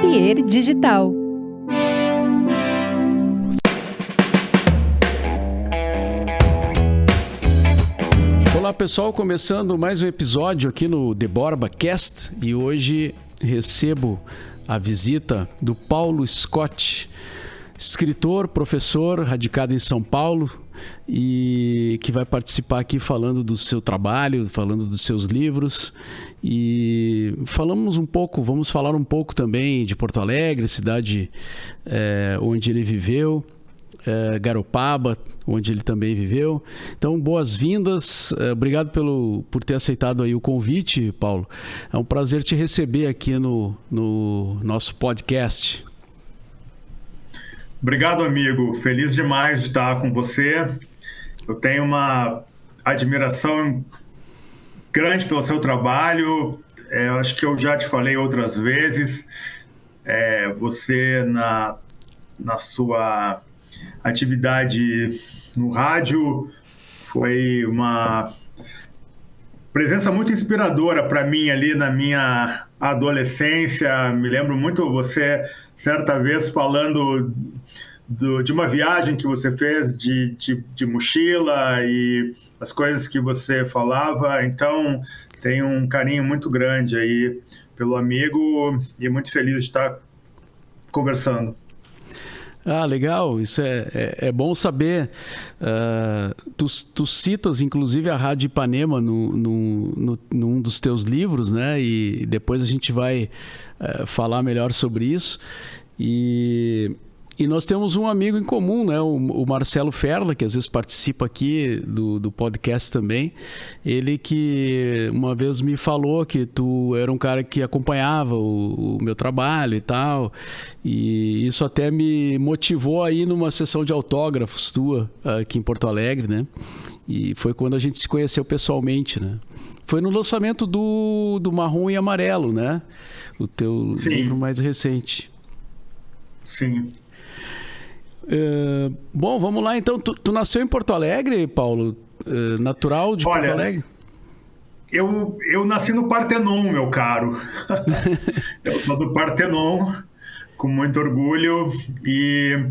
Atelier Digital. Olá pessoal, começando mais um episódio aqui no The Borba Cast e hoje recebo a visita do Paulo Scott, escritor, professor, radicado em São Paulo e que vai participar aqui falando do seu trabalho, falando dos seus livros e vamos falar um pouco também de Porto Alegre, cidade onde ele viveu, Garopaba, onde ele também viveu. Então, boas-vindas, obrigado por ter aceitado aí o convite, Paulo. É um prazer te receber aqui no nosso podcast. Obrigado, amigo. Feliz demais de estar com você. Eu tenho uma admiração grande pelo seu trabalho. Eu acho que eu já te falei outras vezes. Você, na sua atividade no rádio, foi uma presença muito inspiradora para mim ali na minha adolescência. Me lembro muito você, certa vez, falando de uma viagem que você fez de mochila e as coisas que você falava. Então, tenho um carinho muito grande aí pelo amigo e muito feliz de estar conversando. Ah, legal, isso é bom saber. Tu citas inclusive a Rádio Ipanema num dos teus livros, né? E depois a gente vai falar melhor sobre isso. E nós temos um amigo em comum, né? O Marcelo Ferla, que às vezes participa aqui do podcast também. Ele que uma vez me falou que tu era um cara que acompanhava o meu trabalho e tal. E isso até me motivou a ir numa sessão de autógrafos tua aqui em Porto Alegre, né? E foi quando a gente se conheceu pessoalmente, né? Foi no lançamento do Marrom e Amarelo, né? O teu Sim. livro mais recente. Sim. Bom, vamos lá então. Tu nasceu em Porto Alegre, Paulo? Natural de Porto Alegre? Eu nasci no Partenon, meu caro. Eu sou do Partenon, com muito orgulho, e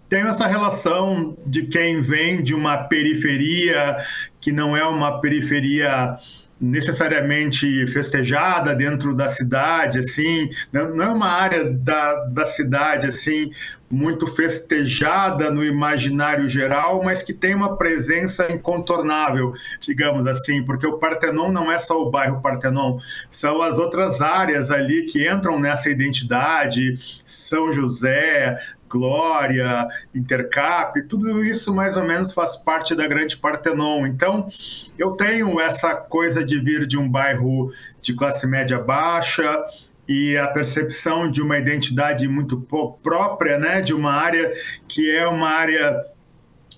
tenho essa relação de quem vem de uma periferia que não é uma periferia necessariamente festejada dentro da cidade, assim, não é uma área da cidade, assim, muito festejada no imaginário geral, mas que tem uma presença incontornável, digamos assim, porque o Partenon não é só o bairro Partenon, são as outras áreas ali que entram nessa identidade, São José, Glória, Intercap, tudo isso mais ou menos faz parte da grande Partenon. Então, eu tenho essa coisa de vir de um bairro de classe média baixa e a percepção de uma identidade muito própria, né, de uma área que é uma área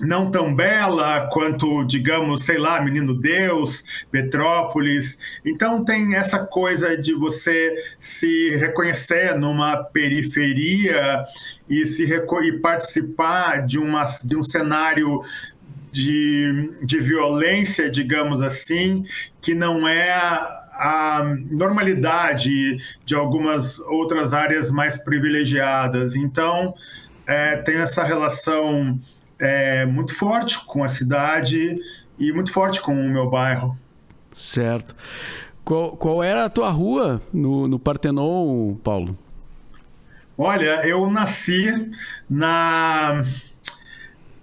não tão bela quanto, digamos, sei lá, Menino Deus, Petrópolis. Então tem essa coisa de você se reconhecer numa periferia e participar de um cenário de violência, digamos assim, que não é a normalidade de algumas outras áreas mais privilegiadas. Então, tem essa relação muito forte com a cidade e muito forte com o meu bairro. Certo. Qual era a tua rua no Partenon, Paulo? Olha, eu nasci na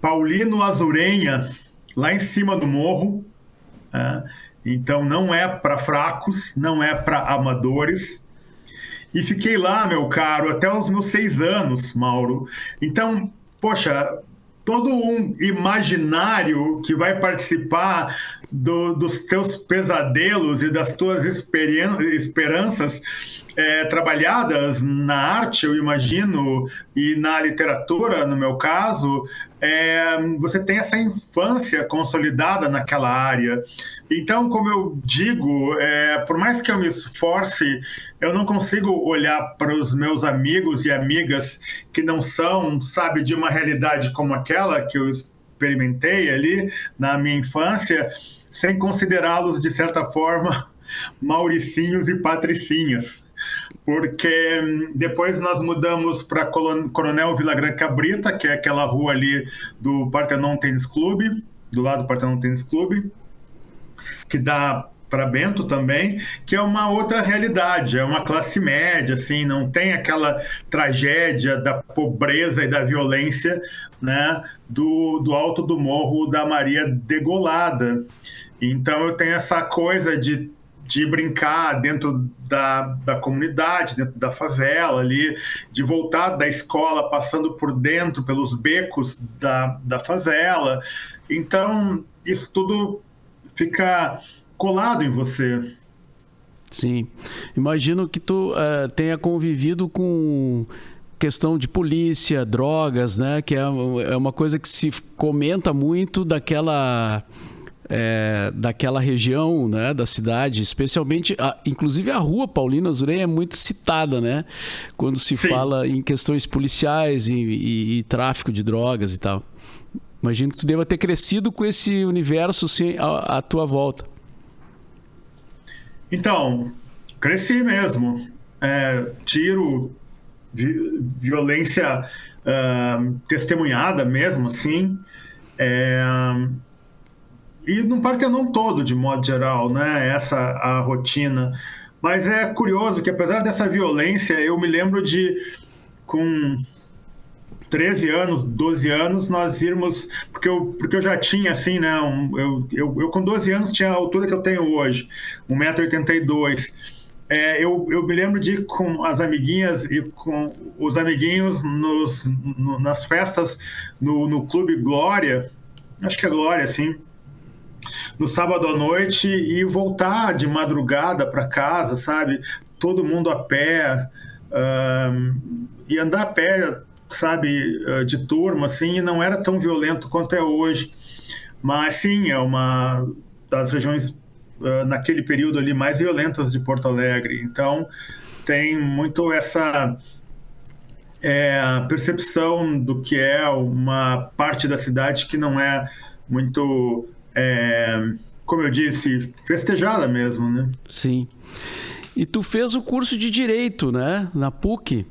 Paulino Azurenha, lá em cima do morro. Então não é para fracos, não é para amadores. E fiquei lá, meu caro, até os meus 6 anos, Mauro. Então, poxa, todo um imaginário que vai participar dos teus pesadelos e das tuas esperanças trabalhadas na arte, eu imagino, e na literatura, no meu caso, você tem essa infância consolidada naquela área. Então, como eu digo, por mais que eu me esforce, eu não consigo olhar para os meus amigos e amigas que não são, sabe, de uma realidade como aquela que eu experimentei ali na minha infância, sem considerá-los, de certa forma, Mauricinhos e Patricinhas. porque depois nós mudamos para Coronel Villagrán Cabrita, que é aquela rua ali do Partenon Tênis Clube, do lado do Partenon Tênis Clube, que dá para Bento também, que é uma outra realidade, é uma classe média, assim, não tem aquela tragédia da pobreza e da violência, né, do alto do morro da Maria Degolada. Então eu tenho essa coisa de brincar dentro da comunidade, dentro da favela ali, de voltar da escola passando por dentro, pelos becos da favela. Então isso tudo fica colado em você. Sim. Imagino que tu tenha convivido com questão de polícia, drogas, né? Que é uma coisa que se comenta muito daquela região, né, da cidade, especialmente, inclusive a rua Paulino Azuret é muito citada, né? Quando se Sim. fala em questões policiais e tráfico de drogas e tal. Imagino que tu deva ter crescido com esse universo assim, à tua volta. Então, cresci mesmo. Tiro, violência testemunhada mesmo, assim. E no Partenon todo, de modo geral, né? Essa a rotina. Mas é curioso que, apesar dessa violência, eu me lembro de, com 13 anos, 12 anos, nós irmos... Porque eu já tinha, assim, né? Eu com 12 anos tinha a altura que eu tenho hoje, 1,82 m. Eu me lembro de ir com as amiguinhas e com os amiguinhos nas festas no Clube Glória, acho que é Glória, assim, no sábado à noite, e voltar de madrugada para casa, sabe? Todo mundo a pé, e andar a pé, sabe, de turma, assim, e não era tão violento quanto é hoje. Mas, sim, é uma das regiões, naquele período ali, mais violentas de Porto Alegre. Então, tem muito essa percepção do que é uma parte da cidade que não é muito... como eu disse, festejada mesmo, né? Sim. E tu fez o curso de Direito, né? Na PUC.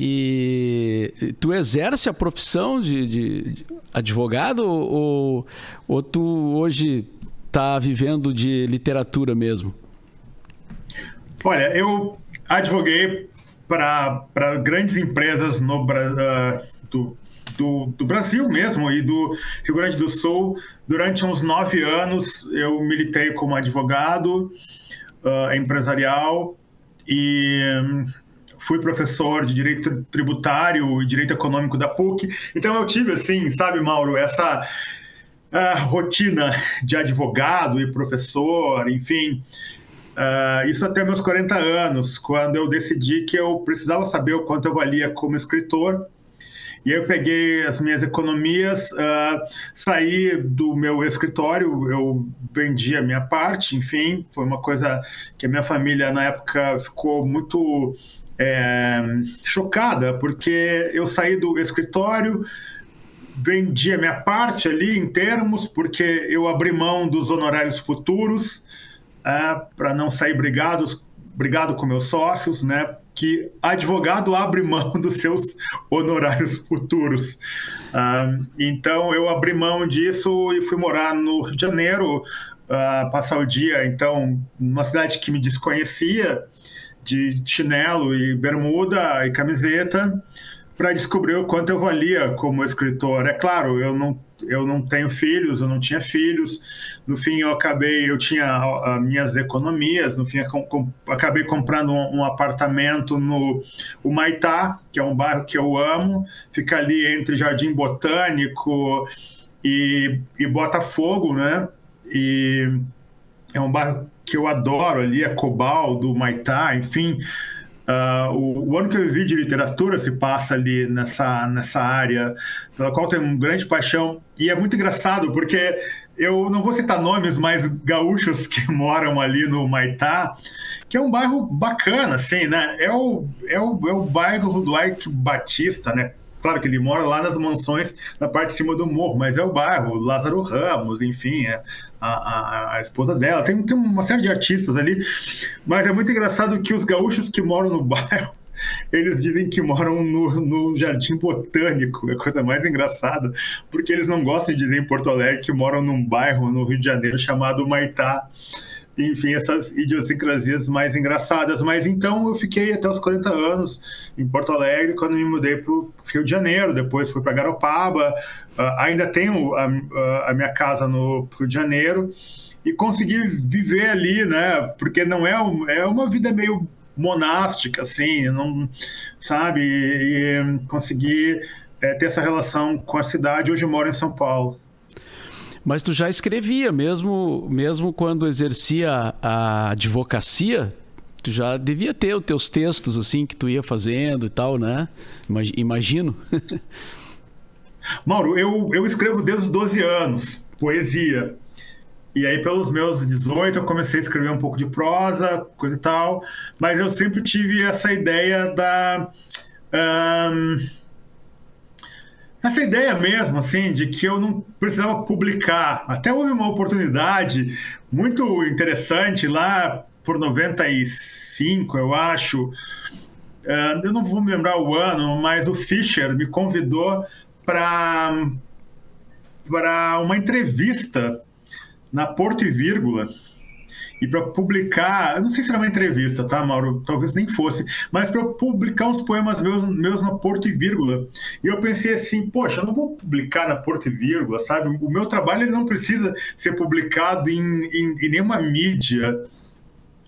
E tu exerce a profissão de advogado ou tu hoje está vivendo de literatura mesmo? Olha, eu advoguei para grandes empresas do Brasil mesmo e do Rio Grande do Sul. Durante uns 9 anos eu militei como advogado empresarial e fui professor de Direito Tributário e Direito Econômico da PUC. Então eu tive, assim, sabe, Mauro, essa rotina de advogado e professor, enfim... isso até meus 40 anos, quando eu decidi que eu precisava saber o quanto eu valia como escritor. E aí eu peguei as minhas economias, saí do meu escritório, eu vendi a minha parte, enfim, foi uma coisa que a minha família na época ficou muito chocada, porque eu saí do escritório, vendi a minha parte ali em termos, porque eu abri mão dos honorários futuros, para não sair brigado com meus sócios, né? Que advogado abre mão dos seus honorários futuros. Então, eu abri mão disso e fui morar no Rio de Janeiro, passar o dia, então, numa cidade que me desconhecia, de chinelo e bermuda e camiseta, para descobrir o quanto eu valia como escritor. É claro, eu não tenho filhos, eu não tinha filhos. No fim, eu tinha minhas economias. No fim, acabei comprando um apartamento no Humaitá, que é um bairro que eu amo. Fica ali entre Jardim Botânico e Botafogo, né? E é um bairro que eu adoro ali, é Cobal, do Humaitá, enfim... o ano que eu vivi de literatura se passa ali nessa área, pela qual tenho uma grande paixão. E é muito engraçado, porque eu não vou citar nomes, mas gaúchos que moram ali no Humaitá, que é um bairro bacana, assim, né? É o bairro do Ike Batista, né? claro que ele mora lá nas mansões na parte de cima do morro, mas é o bairro, Lázaro Ramos, enfim, a esposa dela, tem uma série de artistas ali, mas é muito engraçado que os gaúchos que moram no bairro, eles dizem que moram no Jardim Botânico, é a coisa mais engraçada, porque eles não gostam de dizer em Porto Alegre que moram num bairro no Rio de Janeiro chamado Humaitá. Enfim, essas idiosincrasias mais engraçadas. Mas então eu fiquei até os 40 anos em Porto Alegre, quando me mudei para o Rio de Janeiro, depois fui para Garopaba, ainda tenho a minha casa no Rio de Janeiro, e consegui viver ali, né? Porque não é uma vida meio monástica, assim, não, sabe? E consegui ter essa relação com a cidade. Hoje eu moro em São Paulo. Mas tu já escrevia, mesmo quando exercia a advocacia, tu já devia ter os teus textos, assim, que tu ia fazendo e tal, né? Imagino. Mauro, eu escrevo desde os 12 anos, poesia. E aí, pelos meus 18, eu comecei a escrever um pouco de prosa, coisa e tal. Mas eu sempre tive essa ideia essa ideia mesmo, assim, de que eu não precisava publicar. Até houve uma oportunidade muito interessante lá por 95, eu acho. Eu não vou me lembrar o ano, mas o Fischer me convidou para uma entrevista na Porto e Vírgula. E para publicar, eu não sei se era uma entrevista, tá, Mauro? Talvez nem fosse, mas para publicar uns poemas meus na Porto e Vírgula. E eu pensei assim, poxa, eu não vou publicar na Porto e Vírgula, sabe? O meu trabalho ele não precisa ser publicado em nenhuma mídia,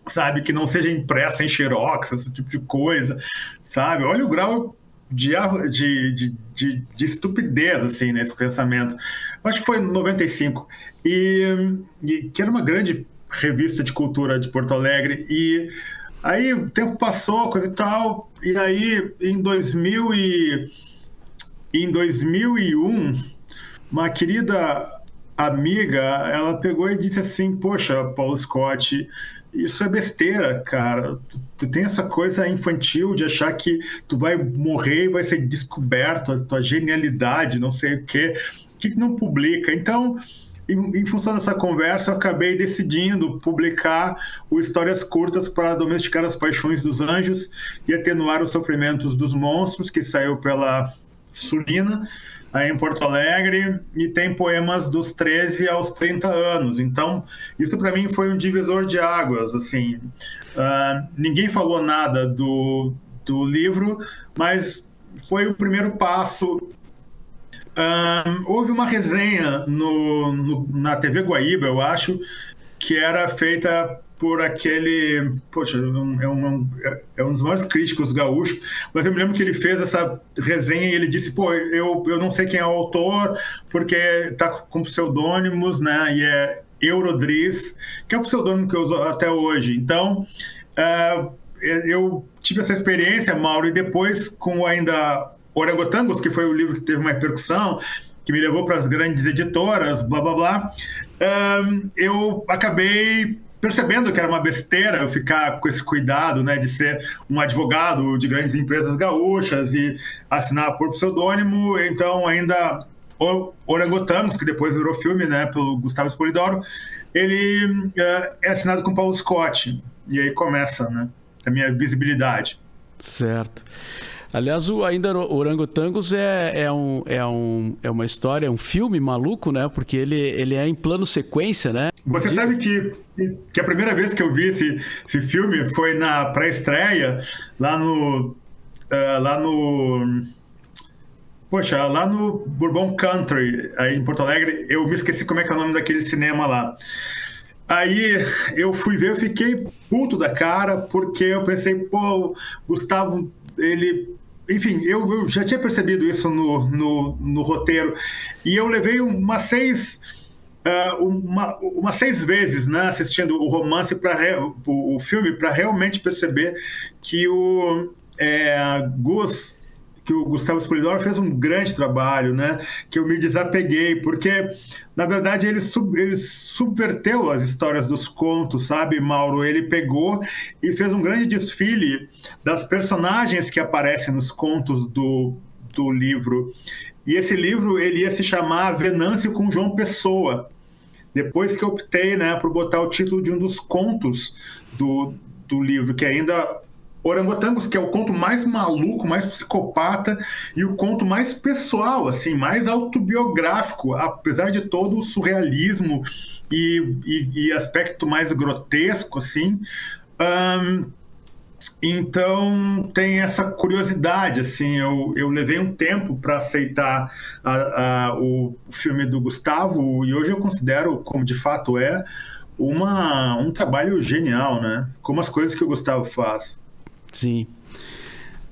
sabe? Que não seja impressa em xerox, esse tipo de coisa, sabe? Olha o grau de estupidez, assim, nesse pensamento. Acho que foi em 95. E que era uma grande revista de cultura de Porto Alegre, e aí o tempo passou, coisa e tal, e aí em 2001, uma querida amiga, ela pegou e disse assim, poxa, Paulo Scott, isso é besteira, cara, tu tem essa coisa infantil de achar que tu vai morrer e vai ser descoberto, a tua genialidade, não sei o quê, que não publica? Então, em função dessa conversa, eu acabei decidindo publicar o Histórias Curtas para Domesticar as Paixões dos Anjos e Atenuar os Sofrimentos dos Monstros, que saiu pela Sulina, aí em Porto Alegre, e tem poemas dos 13 aos 30 anos. Então, isso para mim foi um divisor de águas. Assim, ninguém falou nada do livro, mas foi o primeiro passo. Houve uma resenha na TV Guaíba, eu acho, que era feita por aquele... Poxa, é um dos maiores críticos gaúchos, mas eu me lembro que ele fez essa resenha e ele disse, pô, eu não sei quem é o autor, porque tá com pseudônimos, né, e é Eurodriz, que é o pseudônimo que eu uso até hoje. Então, eu tive essa experiência, Mauro, e depois com ainda... Orangotangos, que foi o livro que teve uma repercussão, que me levou para as grandes editoras, blá, blá, blá, eu acabei percebendo que era uma besteira eu ficar com esse cuidado, né, de ser um advogado de grandes empresas gaúchas e assinar por pseudônimo. Então, ainda Orangotangos, que depois virou filme, né, pelo Gustavo Spolidoro, ele é assinado com Paulo Scott. E aí começa, né, a minha visibilidade. Certo. Aliás, ainda Orangotangos é uma história, é um filme maluco, né? Porque ele é em plano sequência, né? Você sabe que a primeira vez que eu vi esse filme foi na pré-estreia, lá no Bourbon Country, aí em Porto Alegre. Eu me esqueci como é que é o nome daquele cinema lá. Aí eu fui ver, eu fiquei puto da cara, porque eu pensei, pô, Gustavo, ele... Enfim, eu já tinha percebido isso no roteiro, e eu levei umas 6 vezes, né, assistindo o romance, o filme, para realmente perceber que o Gustavo Spolidoro fez um grande trabalho, né? Que eu me desapeguei, porque, na verdade, ele subverteu as histórias dos contos, sabe, Mauro? Ele pegou e fez um grande desfile das personagens que aparecem nos contos do do livro. E esse livro ele ia se chamar Venâncio com João Pessoa. Depois que eu optei, né, por botar o título de um dos contos do livro, que é ainda Orangotangos, que é o conto mais maluco, mais psicopata e o conto mais pessoal, assim, mais autobiográfico, apesar de todo o surrealismo e aspecto mais grotesco, assim. Então tem essa curiosidade, assim, eu levei um tempo para aceitar o filme do Gustavo e hoje eu considero, como de fato é, um trabalho genial, né? Como as coisas que o Gustavo faz. Sim.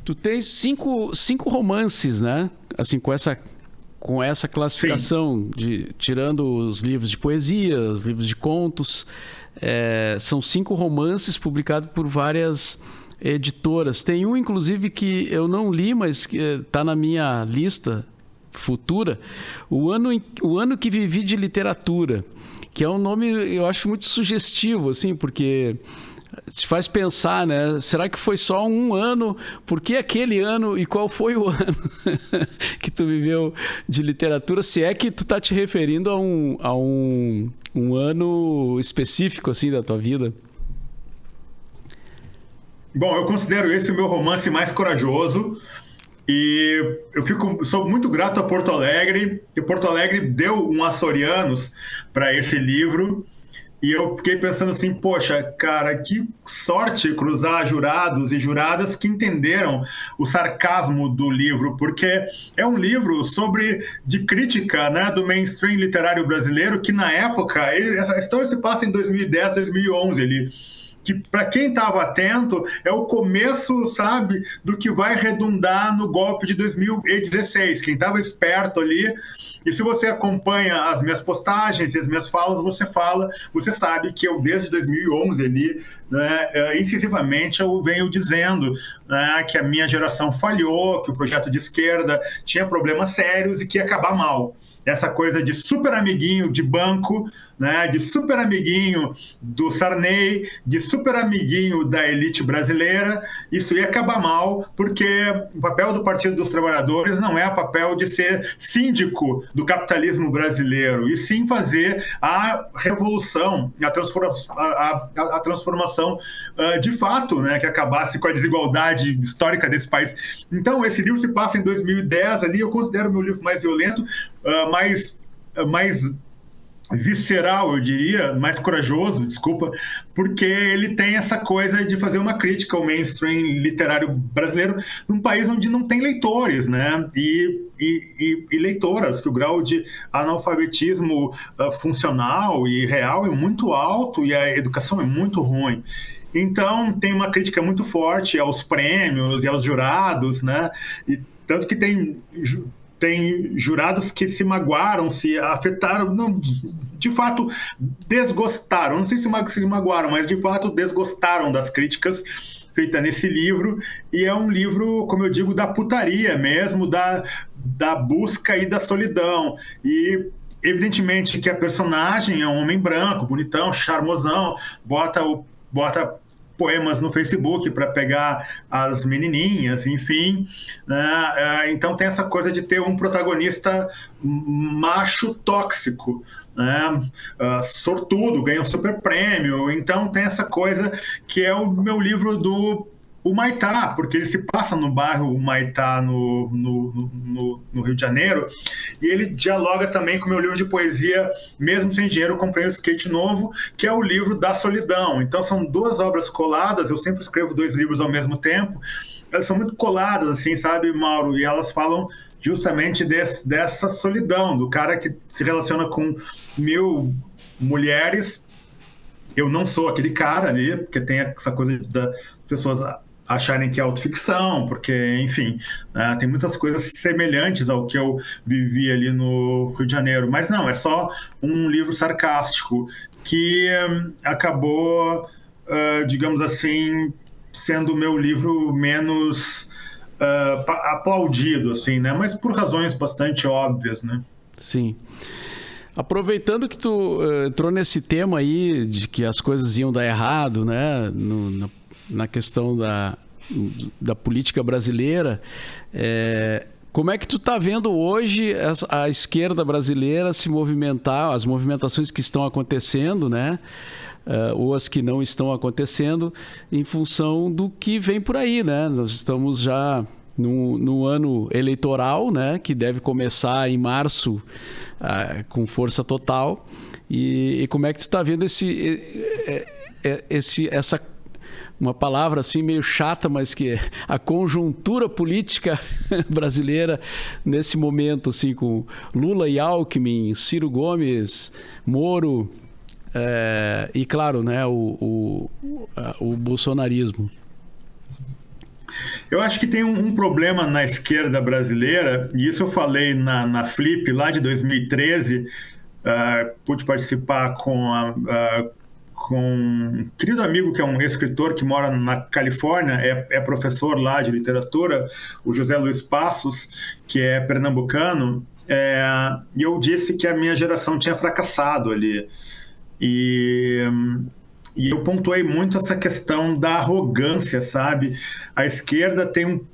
Tu tens cinco romances, né? Assim, com essa classificação, tirando os livros de poesia, os livros de contos. São 5 romances publicados por várias editoras. Tem um, inclusive, que eu não li, mas que está na minha lista futura. O ano que vivi de literatura, que é um nome, eu acho, muito sugestivo, assim, porque te faz pensar, né? Será que foi só um ano? Por que aquele ano? E qual foi o ano que tu viveu de literatura? Se é que tu tá te referindo a um ano específico, assim, da tua vida. Bom, eu considero esse o meu romance mais corajoso e sou muito grato a Porto Alegre, que Porto Alegre deu um Açorianos para esse livro. E eu fiquei pensando assim, poxa, cara, que sorte cruzar jurados e juradas que entenderam o sarcasmo do livro, porque é um livro de crítica, né, do mainstream literário brasileiro, que na época, essa história se passa em 2010, 2011 ali, que para quem estava atento é o começo, sabe, do que vai redundar no golpe de 2016. Quem estava esperto ali, e se você acompanha as minhas postagens e as minhas falas, você sabe que eu desde 2011 ali, né, incisivamente eu venho dizendo, né, que a minha geração falhou, que o projeto de esquerda tinha problemas sérios e que ia acabar mal. Essa coisa de super amiguinho de banco, né, de super amiguinho do Sarney, de super amiguinho da elite brasileira, isso ia acabar mal, porque o papel do Partido dos Trabalhadores não é o papel de ser síndico do capitalismo brasileiro, e sim fazer a revolução, a transformação de fato, né, que acabasse com a desigualdade histórica desse país. Então, esse livro se passa em 2010, ali eu considero o meu livro mais violento, mais visceral, eu diria, mais corajoso, desculpa, porque ele tem essa coisa de fazer uma crítica ao mainstream literário brasileiro num país onde não tem leitores, né? E leitoras, que o grau de analfabetismo funcional e real é muito alto e a educação é muito ruim. Então, tem uma crítica muito forte aos prêmios e aos jurados, né? E tanto que tem jurados que se magoaram, se afetaram, não, de fato desgostaram, não sei se magoaram, mas de fato desgostaram das críticas feitas nesse livro, e é um livro, como eu digo, da putaria mesmo, da busca e da solidão, e evidentemente que a personagem é um homem branco, bonitão, charmosão, bota poemas no Facebook para pegar as menininhas, enfim, né? Então tem essa coisa de ter um protagonista macho tóxico, né? Sortudo, ganha um super prêmio, então tem essa coisa que é o meu livro do Humaitá, porque ele se passa no bairro Humaitá, no Rio de Janeiro, e ele dialoga também com o meu livro de poesia Mesmo Sem Dinheiro, Eu Comprei um Skate Novo, que é o livro da solidão. Então são 2 obras coladas, eu sempre escrevo 2 livros ao mesmo tempo, elas são muito coladas, assim, sabe, Mauro? E elas falam justamente dessa solidão, do cara que se relaciona com 1000 mulheres. Eu não sou aquele cara ali, porque tem essa coisa das pessoas acharem que é autoficção, porque, enfim, tem muitas coisas semelhantes ao que eu vivi ali no Rio de Janeiro. Mas não, é só um livro sarcástico que acabou, digamos assim, sendo o meu livro menos aplaudido, assim, né? Mas por razões bastante óbvias, né? Sim. Aproveitando que tu entrou nesse tema aí de que as coisas iam dar errado, né, na questão da política brasileira, Como é que tu está vendo hoje a esquerda brasileira se movimentar, as movimentações que estão acontecendo, né? Ou as que não estão acontecendo, em função do que vem por aí, né? Nós estamos já no ano eleitoral, né? Que deve começar em março com força total. E como é que tu está vendo essa uma palavra assim meio chata, mas que é a conjuntura política brasileira nesse momento, assim, com Lula e Alckmin, Ciro Gomes, Moro, e claro, né, o bolsonarismo. Eu acho que tem um problema na esquerda brasileira, e isso eu falei na Flip lá de 2013, pude participar com um querido amigo que é um escritor que mora na Califórnia, é professor lá de literatura, o José Luiz Passos, que é pernambucano, e eu disse que a minha geração tinha fracassado ali. E eu pontuei muito essa questão da arrogância, sabe? A esquerda tem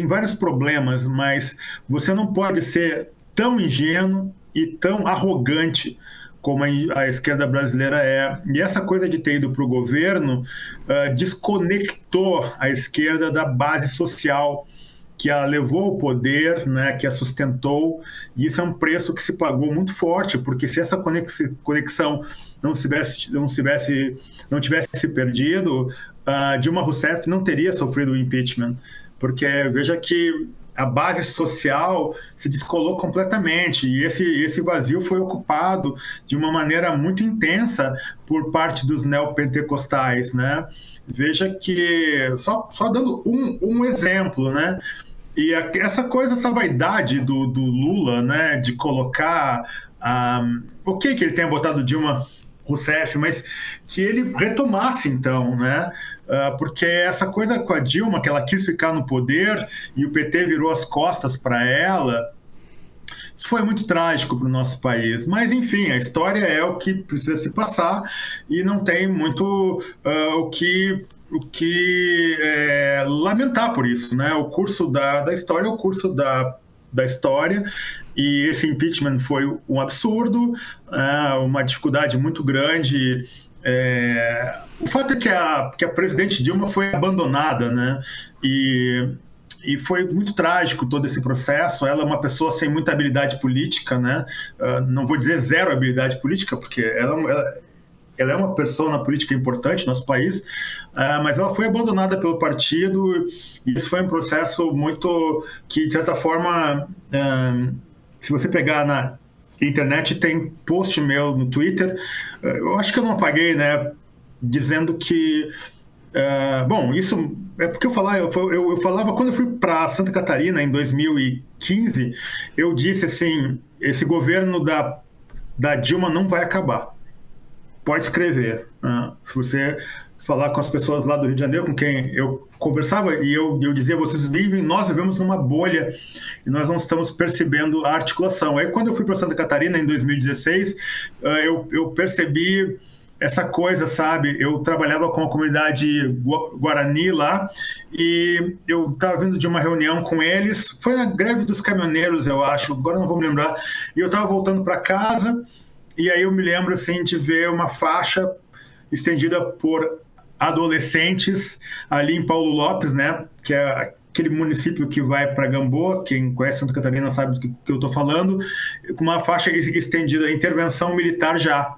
vários problemas, mas você não pode ser tão ingênuo e tão arrogante como a esquerda brasileira é. E essa coisa de ter ido para o governo desconectou a esquerda da base social que a levou ao poder, né, que a sustentou, e isso é um preço que se pagou muito forte, porque se essa conexão não tivesse se perdido, Dilma Rousseff não teria sofrido o impeachment, porque veja que a base social se descolou completamente, e esse vazio foi ocupado de uma maneira muito intensa por parte dos neopentecostais, né? Veja que, só dando um exemplo, né? E essa vaidade do Lula, né, de colocar, ok que ele tenha botado Dilma Rousseff, mas que ele retomasse então, né? Porque essa coisa com a Dilma, que ela quis ficar no poder e o PT virou as costas para ela, isso foi muito trágico para o nosso país. Mas, enfim, a história é o que precisa se passar e não tem muito o que lamentar por isso, né? O curso da história é o curso da história, e esse impeachment foi um absurdo, uma dificuldade muito grande. O fato é que a presidente Dilma foi abandonada, né? E foi muito trágico todo esse processo. Ela é uma pessoa sem muita habilidade política, né? Não vou dizer zero habilidade política, porque ela é uma persona política importante no nosso país, mas ela foi abandonada pelo partido, e isso foi um processo muito que, de certa forma, se você pegar na internet, tem post meu no Twitter, eu acho que eu não apaguei, né, dizendo que bom, isso é porque eu falava quando eu fui para Santa Catarina em 2015, eu disse assim, esse governo da Dilma não vai acabar. Pode escrever. Se você falar com as pessoas lá do Rio de Janeiro, com quem eu conversava, e eu dizia, nós vivemos numa bolha e nós não estamos percebendo a articulação. Aí, quando eu fui para Santa Catarina, em 2016, eu percebi essa coisa, sabe? Eu trabalhava com a comunidade Guarani lá, e eu estava vindo de uma reunião com eles, foi na greve dos caminhoneiros, eu acho, agora não vou me lembrar, e eu estava voltando para casa. E aí eu me lembro assim, de ver uma faixa estendida por adolescentes ali em Paulo Lopes, né? Que é aquele município que vai para Gamboa, quem conhece Santa Catarina sabe do que eu estou falando, com uma faixa estendida, intervenção militar já.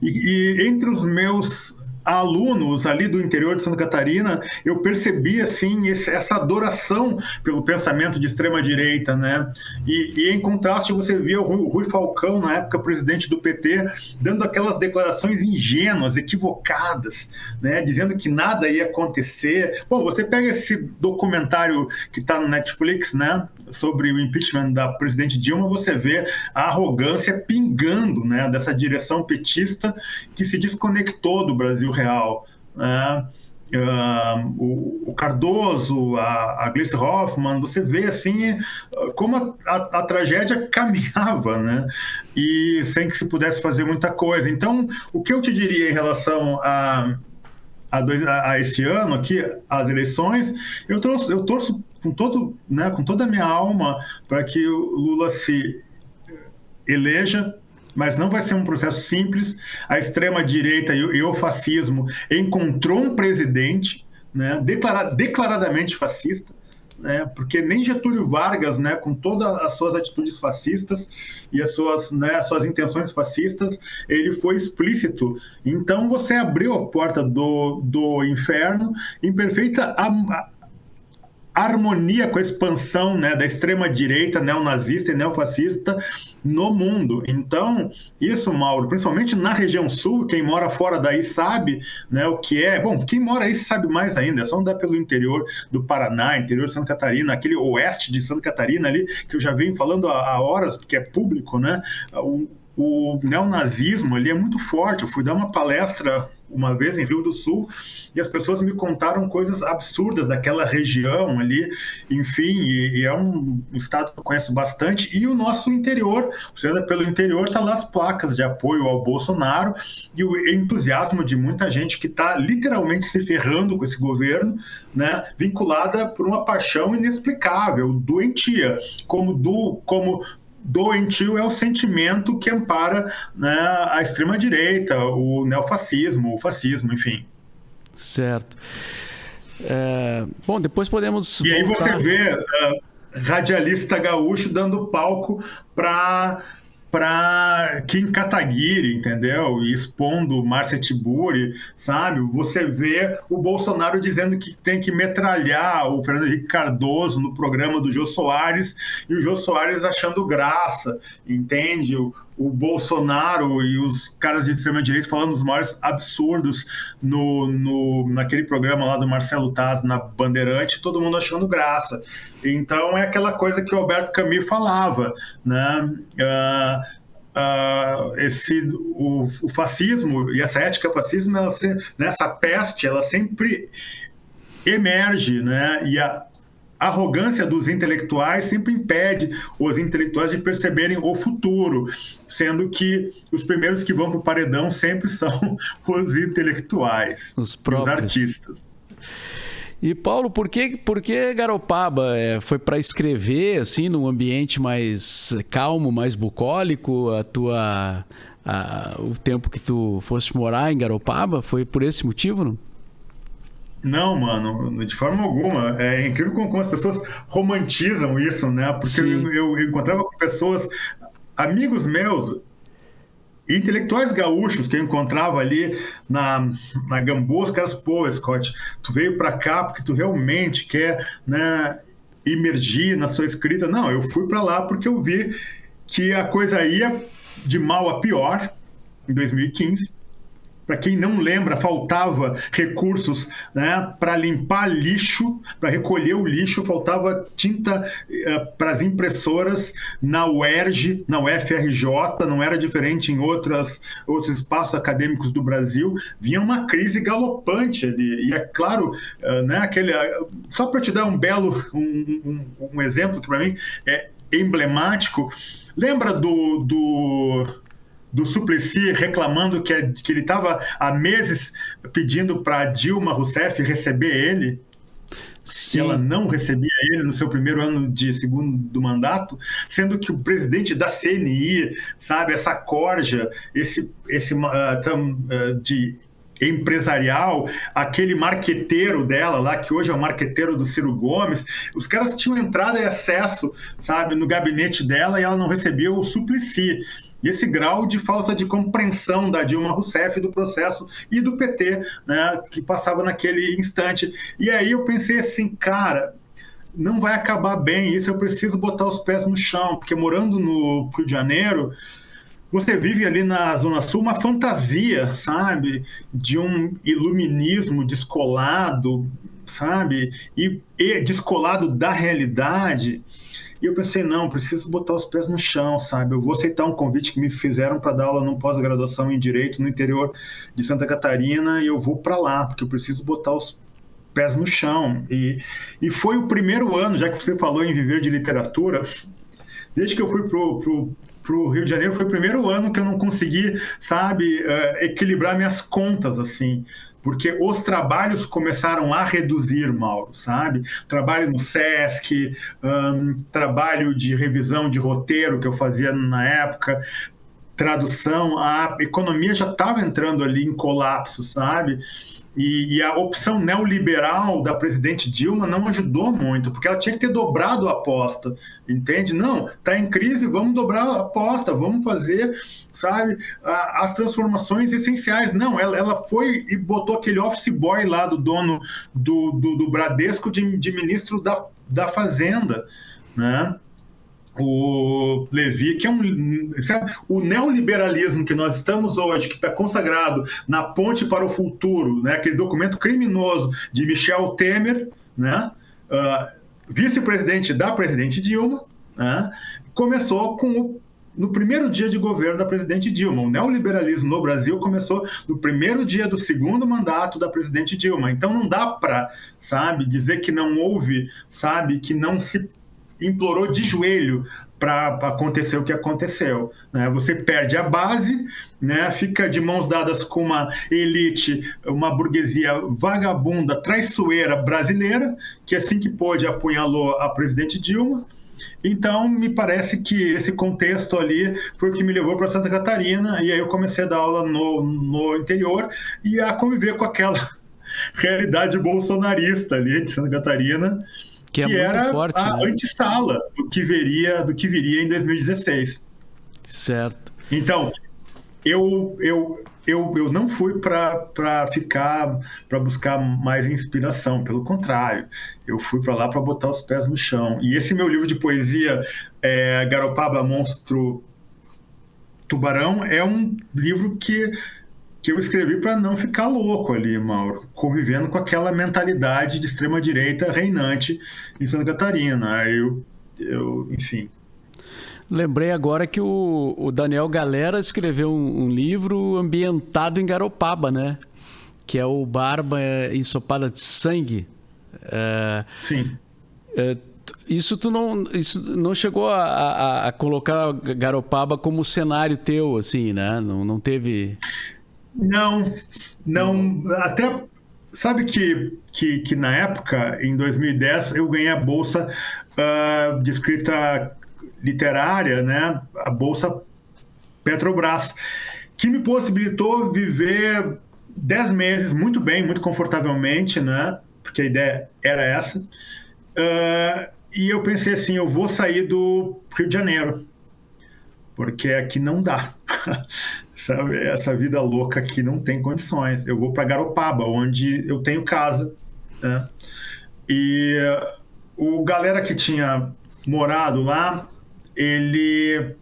E entre os meus alunos ali do interior de Santa Catarina, eu percebi assim essa adoração pelo pensamento de extrema direita, né? E em contraste você via o Rui Falcão, na época presidente do PT, dando aquelas declarações ingênuas, equivocadas, né? Dizendo que nada ia acontecer. Bom, você pega esse documentário que está no Netflix, né, sobre o impeachment da presidente Dilma, você vê a arrogância pingando, né, dessa direção petista que se desconectou do Brasil real, né? O Cardoso, a Gleisi Hoffmann, você vê assim como a tragédia caminhava, né? E sem que se pudesse fazer muita coisa. Então, o que eu te diria em relação à a esse ano aqui, as eleições, eu torço com toda a minha alma para que o Lula se eleja, mas não vai ser um processo simples. A extrema-direita e o fascismo encontrou um presidente, né, declaradamente fascista, né, porque nem Getúlio Vargas, né, com todas as suas atitudes fascistas e as suas intenções fascistas, ele foi explícito. Então você abriu a porta do inferno em perfeita harmonia com a expansão, né, da extrema-direita neonazista e neofascista no mundo. Então, isso, Mauro, principalmente na região sul, quem mora fora daí sabe, né, o que é. Bom, quem mora aí sabe mais ainda, é só andar pelo interior do Paraná, interior de Santa Catarina, aquele oeste de Santa Catarina ali, que eu já venho falando há horas, porque é público, né? O neonazismo ali é muito forte. Eu fui dar uma palestra uma vez em Rio do Sul e as pessoas me contaram coisas absurdas daquela região ali, enfim, e é um estado que eu conheço bastante. E o nosso interior, você anda pelo interior, tá lá as placas de apoio ao Bolsonaro e o entusiasmo de muita gente que está literalmente se ferrando com esse governo, né, vinculada por uma paixão inexplicável, doentia, como doentio é o sentimento que ampara, né, a extrema-direita, o neofascismo, o fascismo, enfim. Certo. Bom, depois podemos E voltar. aí você vê radialista gaúcho dando palco para Kim Kataguiri, entendeu? E expondo Márcia Tiburi, sabe? Você vê o Bolsonaro dizendo que tem que metralhar o Fernando Henrique Cardoso no programa do Jô Soares, e o Jô Soares achando graça, entende? O Bolsonaro e os caras de extrema-direita falando os maiores absurdos naquele programa lá do Marcelo Taz na Bandeirante, todo mundo achando graça. Então é aquela coisa que o Alberto Camus falava, né? O fascismo e essa ética fascismo, essa peste, ela sempre emerge, né? E a arrogância dos intelectuais sempre impede os intelectuais de perceberem o futuro, sendo que os primeiros que vão para o paredão sempre são os intelectuais, os artistas. E, Paulo, por que Garopaba? Foi para escrever, assim, num ambiente mais calmo, mais bucólico, o tempo que tu foste morar em Garopaba? Foi por esse motivo, não? Não, mano, de forma alguma. É incrível como as pessoas romantizam isso, né? Porque eu encontrava com pessoas, amigos meus, intelectuais gaúchos que eu encontrava ali na Gamboa, os caras, pô, Scott, tu veio pra cá porque tu realmente quer, né, imergir na sua escrita. Não, eu fui pra lá porque eu vi que a coisa ia de mal a pior em 2015. Para quem não lembra, faltava recursos, né, para limpar lixo, para recolher o lixo, faltava tinta para as impressoras na UERJ, na UFRJ, não era diferente em outros espaços acadêmicos do Brasil. Vinha uma crise galopante ali. E é claro, né, só para te dar um exemplo que para mim é emblemático, lembra do Suplicy reclamando que ele estava há meses pedindo para Dilma Rousseff receber ele? Sim. E ela não recebia ele no seu primeiro ano de segundo mandato, sendo que o presidente da CNI, sabe, essa corja, de empresarial, aquele marqueteiro dela lá, que hoje é o marqueteiro do Ciro Gomes, os caras tinham entrada e acesso, sabe, no gabinete dela, e ela não recebia o Suplicy. E esse grau de falta de compreensão da Dilma Rousseff, do processo e do PT, né, que passava naquele instante. E aí eu pensei assim, cara, não vai acabar bem isso, eu preciso botar os pés no chão, porque morando no Rio de Janeiro, você vive ali na Zona Sul uma fantasia, sabe, de um iluminismo descolado, sabe, e descolado da realidade. E eu pensei, não, preciso botar os pés no chão, sabe? Eu vou aceitar um convite que me fizeram para dar aula num pós-graduação em Direito no interior de Santa Catarina e eu vou para lá, porque eu preciso botar os pés no chão. E foi o primeiro ano, já que você falou em viver de literatura, desde que eu fui pro Rio de Janeiro, foi o primeiro ano que eu não consegui, sabe, equilibrar minhas contas, assim, porque os trabalhos começaram a reduzir, Mauro, sabe? Trabalho no SESC, trabalho de revisão de roteiro que eu fazia na época, tradução, a economia já estava entrando ali em colapso, sabe? E a opção neoliberal da presidente Dilma não ajudou muito, porque ela tinha que ter dobrado a aposta, entende? Não, está em crise, vamos dobrar a aposta, vamos fazer, sabe, as transformações essenciais. Não, ela foi e botou aquele office boy lá do dono do Bradesco de ministro da Fazenda, né? O Levi, que é sabe, o neoliberalismo que nós estamos hoje, que está consagrado na Ponte para o Futuro, né, aquele documento criminoso de Michel Temer, né, vice-presidente da presidente Dilma, né, começou no primeiro dia de governo da presidente Dilma. O neoliberalismo no Brasil começou no primeiro dia do segundo mandato da presidente Dilma. Então não dá para, sabe, dizer que não houve, sabe, que não se implorou de joelho para acontecer o que aconteceu, né? Você perde a base, né? Fica de mãos dadas com uma elite, uma burguesia vagabunda, traiçoeira brasileira, que assim que pôde apunhalou a presidente Dilma. Então, me parece que esse contexto ali foi o que me levou para Santa Catarina, e aí eu comecei a dar aula no interior e a conviver com aquela realidade bolsonarista ali de Santa Catarina, que é muito era forte, a né? antessala do que viria em 2016. Certo. Então, eu não fui para buscar mais inspiração, pelo contrário, eu fui para lá para botar os pés no chão. E esse meu livro de poesia, Garopaba, Monstro, Tubarão, é um livro que eu escrevi para não ficar louco ali, Mauro, convivendo com aquela mentalidade de extrema-direita reinante em Santa Catarina. Enfim. Lembrei agora que o Daniel Galera escreveu um livro ambientado em Garopaba, né? Que é o Barba Ensopada de Sangue. Sim. Isso não chegou a colocar Garopaba como cenário teu, assim, né? Não teve... Não. Até, sabe que na época, em 2010, eu ganhei a bolsa de escrita literária, né? A bolsa Petrobras, que me possibilitou viver 10 meses muito bem, muito confortavelmente, né? Porque a ideia era essa. E eu pensei assim, eu vou sair do Rio de Janeiro, porque aqui não dá. Sabe? Essa vida louca aqui não tem condições. Eu vou para Garopaba, onde eu tenho casa, né? E o galera que tinha morado lá, ele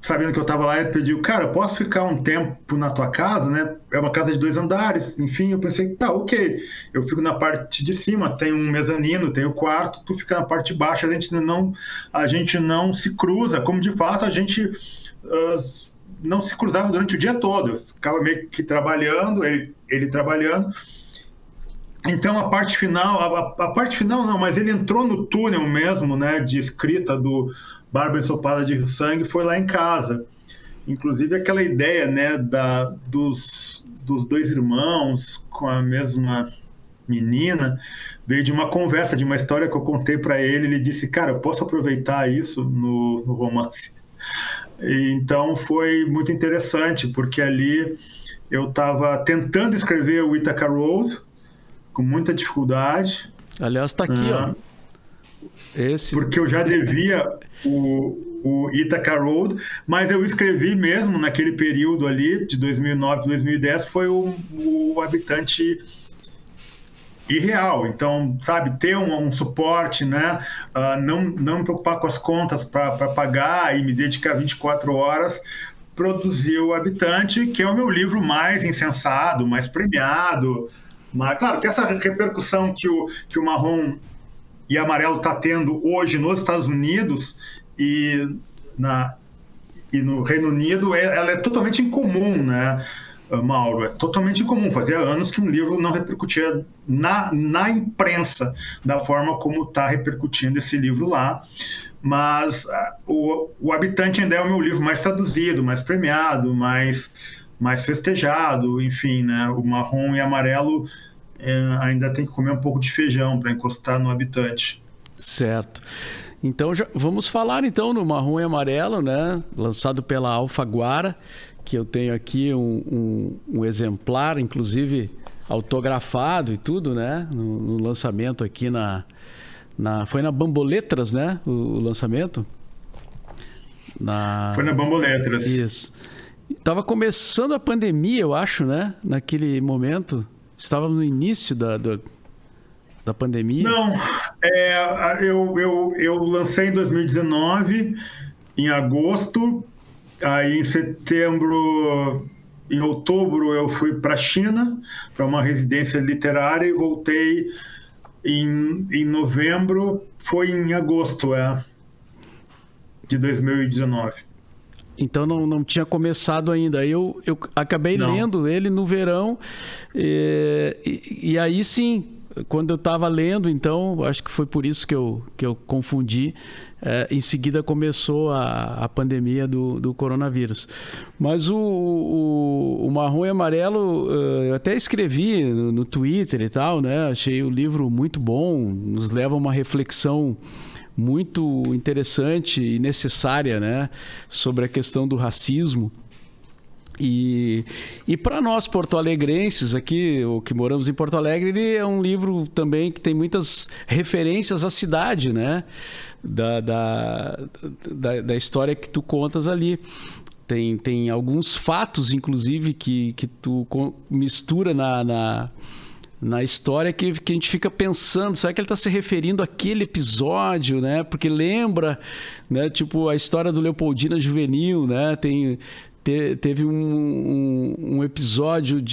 sabendo que eu estava lá, ele pediu, cara, eu posso ficar um tempo na tua casa, né? É uma casa de 2 andares, enfim. Eu pensei, tá, ok. Eu fico na parte de cima, tem um mezanino, tem o quarto, tu fica na parte de baixo, a gente não se cruza, como de fato a gente não se cruzava durante o dia todo. Eu ficava meio que trabalhando, ele trabalhando. Então a parte final não, mas ele entrou no túnel mesmo, né, de escrita do Barba Ensopada de Sangue, foi lá em casa. Inclusive aquela ideia, né, dos 2 irmãos com a mesma menina, veio de uma conversa, de uma história que eu contei para ele. Ele disse, cara, eu posso aproveitar isso no romance? E então foi muito interessante, porque ali eu estava tentando escrever o Ithaca Road, com muita dificuldade. Aliás, está aqui, ó. Esse... Porque eu já devia o Ithaca Road, mas eu escrevi mesmo naquele período ali, de 2009, 2010, foi o Habitante Irreal. Então, sabe, ter um suporte, né? Não me preocupar com as contas para pagar e me dedicar 24 horas, produzir o Habitante, que é o meu livro mais incensado, mais premiado. Mas, claro, que essa repercussão que o Marrom e Amarelo está tendo hoje nos Estados Unidos e no Reino Unido, ela é totalmente incomum, né, Mauro? É totalmente incomum. Fazia anos que um livro não repercutia na imprensa da forma como está repercutindo esse livro lá. Mas o Habitante ainda é o meu livro mais traduzido, mais premiado, mais mais festejado, enfim, né? O marrom e amarelo ainda tem que comer um pouco de feijão para encostar no habitante. Certo. Então vamos falar então no Marrom e Amarelo, né? Lançado pela Alfaguara, que eu tenho aqui um exemplar, inclusive autografado e tudo, né? No lançamento aqui foi na Bamboletras, né? O lançamento? Foi na Bamboletras. Isso. Tava começando a pandemia, eu acho, né? Naquele momento. Estava no início da pandemia. Não, eu lancei em 2019, em agosto, aí em setembro, em outubro eu fui para a China, para uma residência literária e voltei em novembro, foi em agosto de 2019. Então não tinha começado ainda. Eu acabei lendo ele no verão e aí sim, quando eu estava lendo, então, acho que foi por isso que eu confundi. Em seguida começou a pandemia do coronavírus. Mas o Marrom e Amarelo, eu até escrevi no Twitter e tal, né? Achei o livro muito bom, nos leva a uma reflexão muito interessante e necessária, né, sobre a questão do racismo. E para nós porto-alegrenses aqui, o que moramos em Porto Alegre, ele é um livro também que tem muitas referências à cidade, né, da história que tu contas ali. Tem alguns fatos, inclusive, que tu mistura na história que a gente fica pensando, será que ele está se referindo àquele episódio, né? Porque lembra, né? Tipo a história do Leopoldina Juvenil, né? Teve um episódio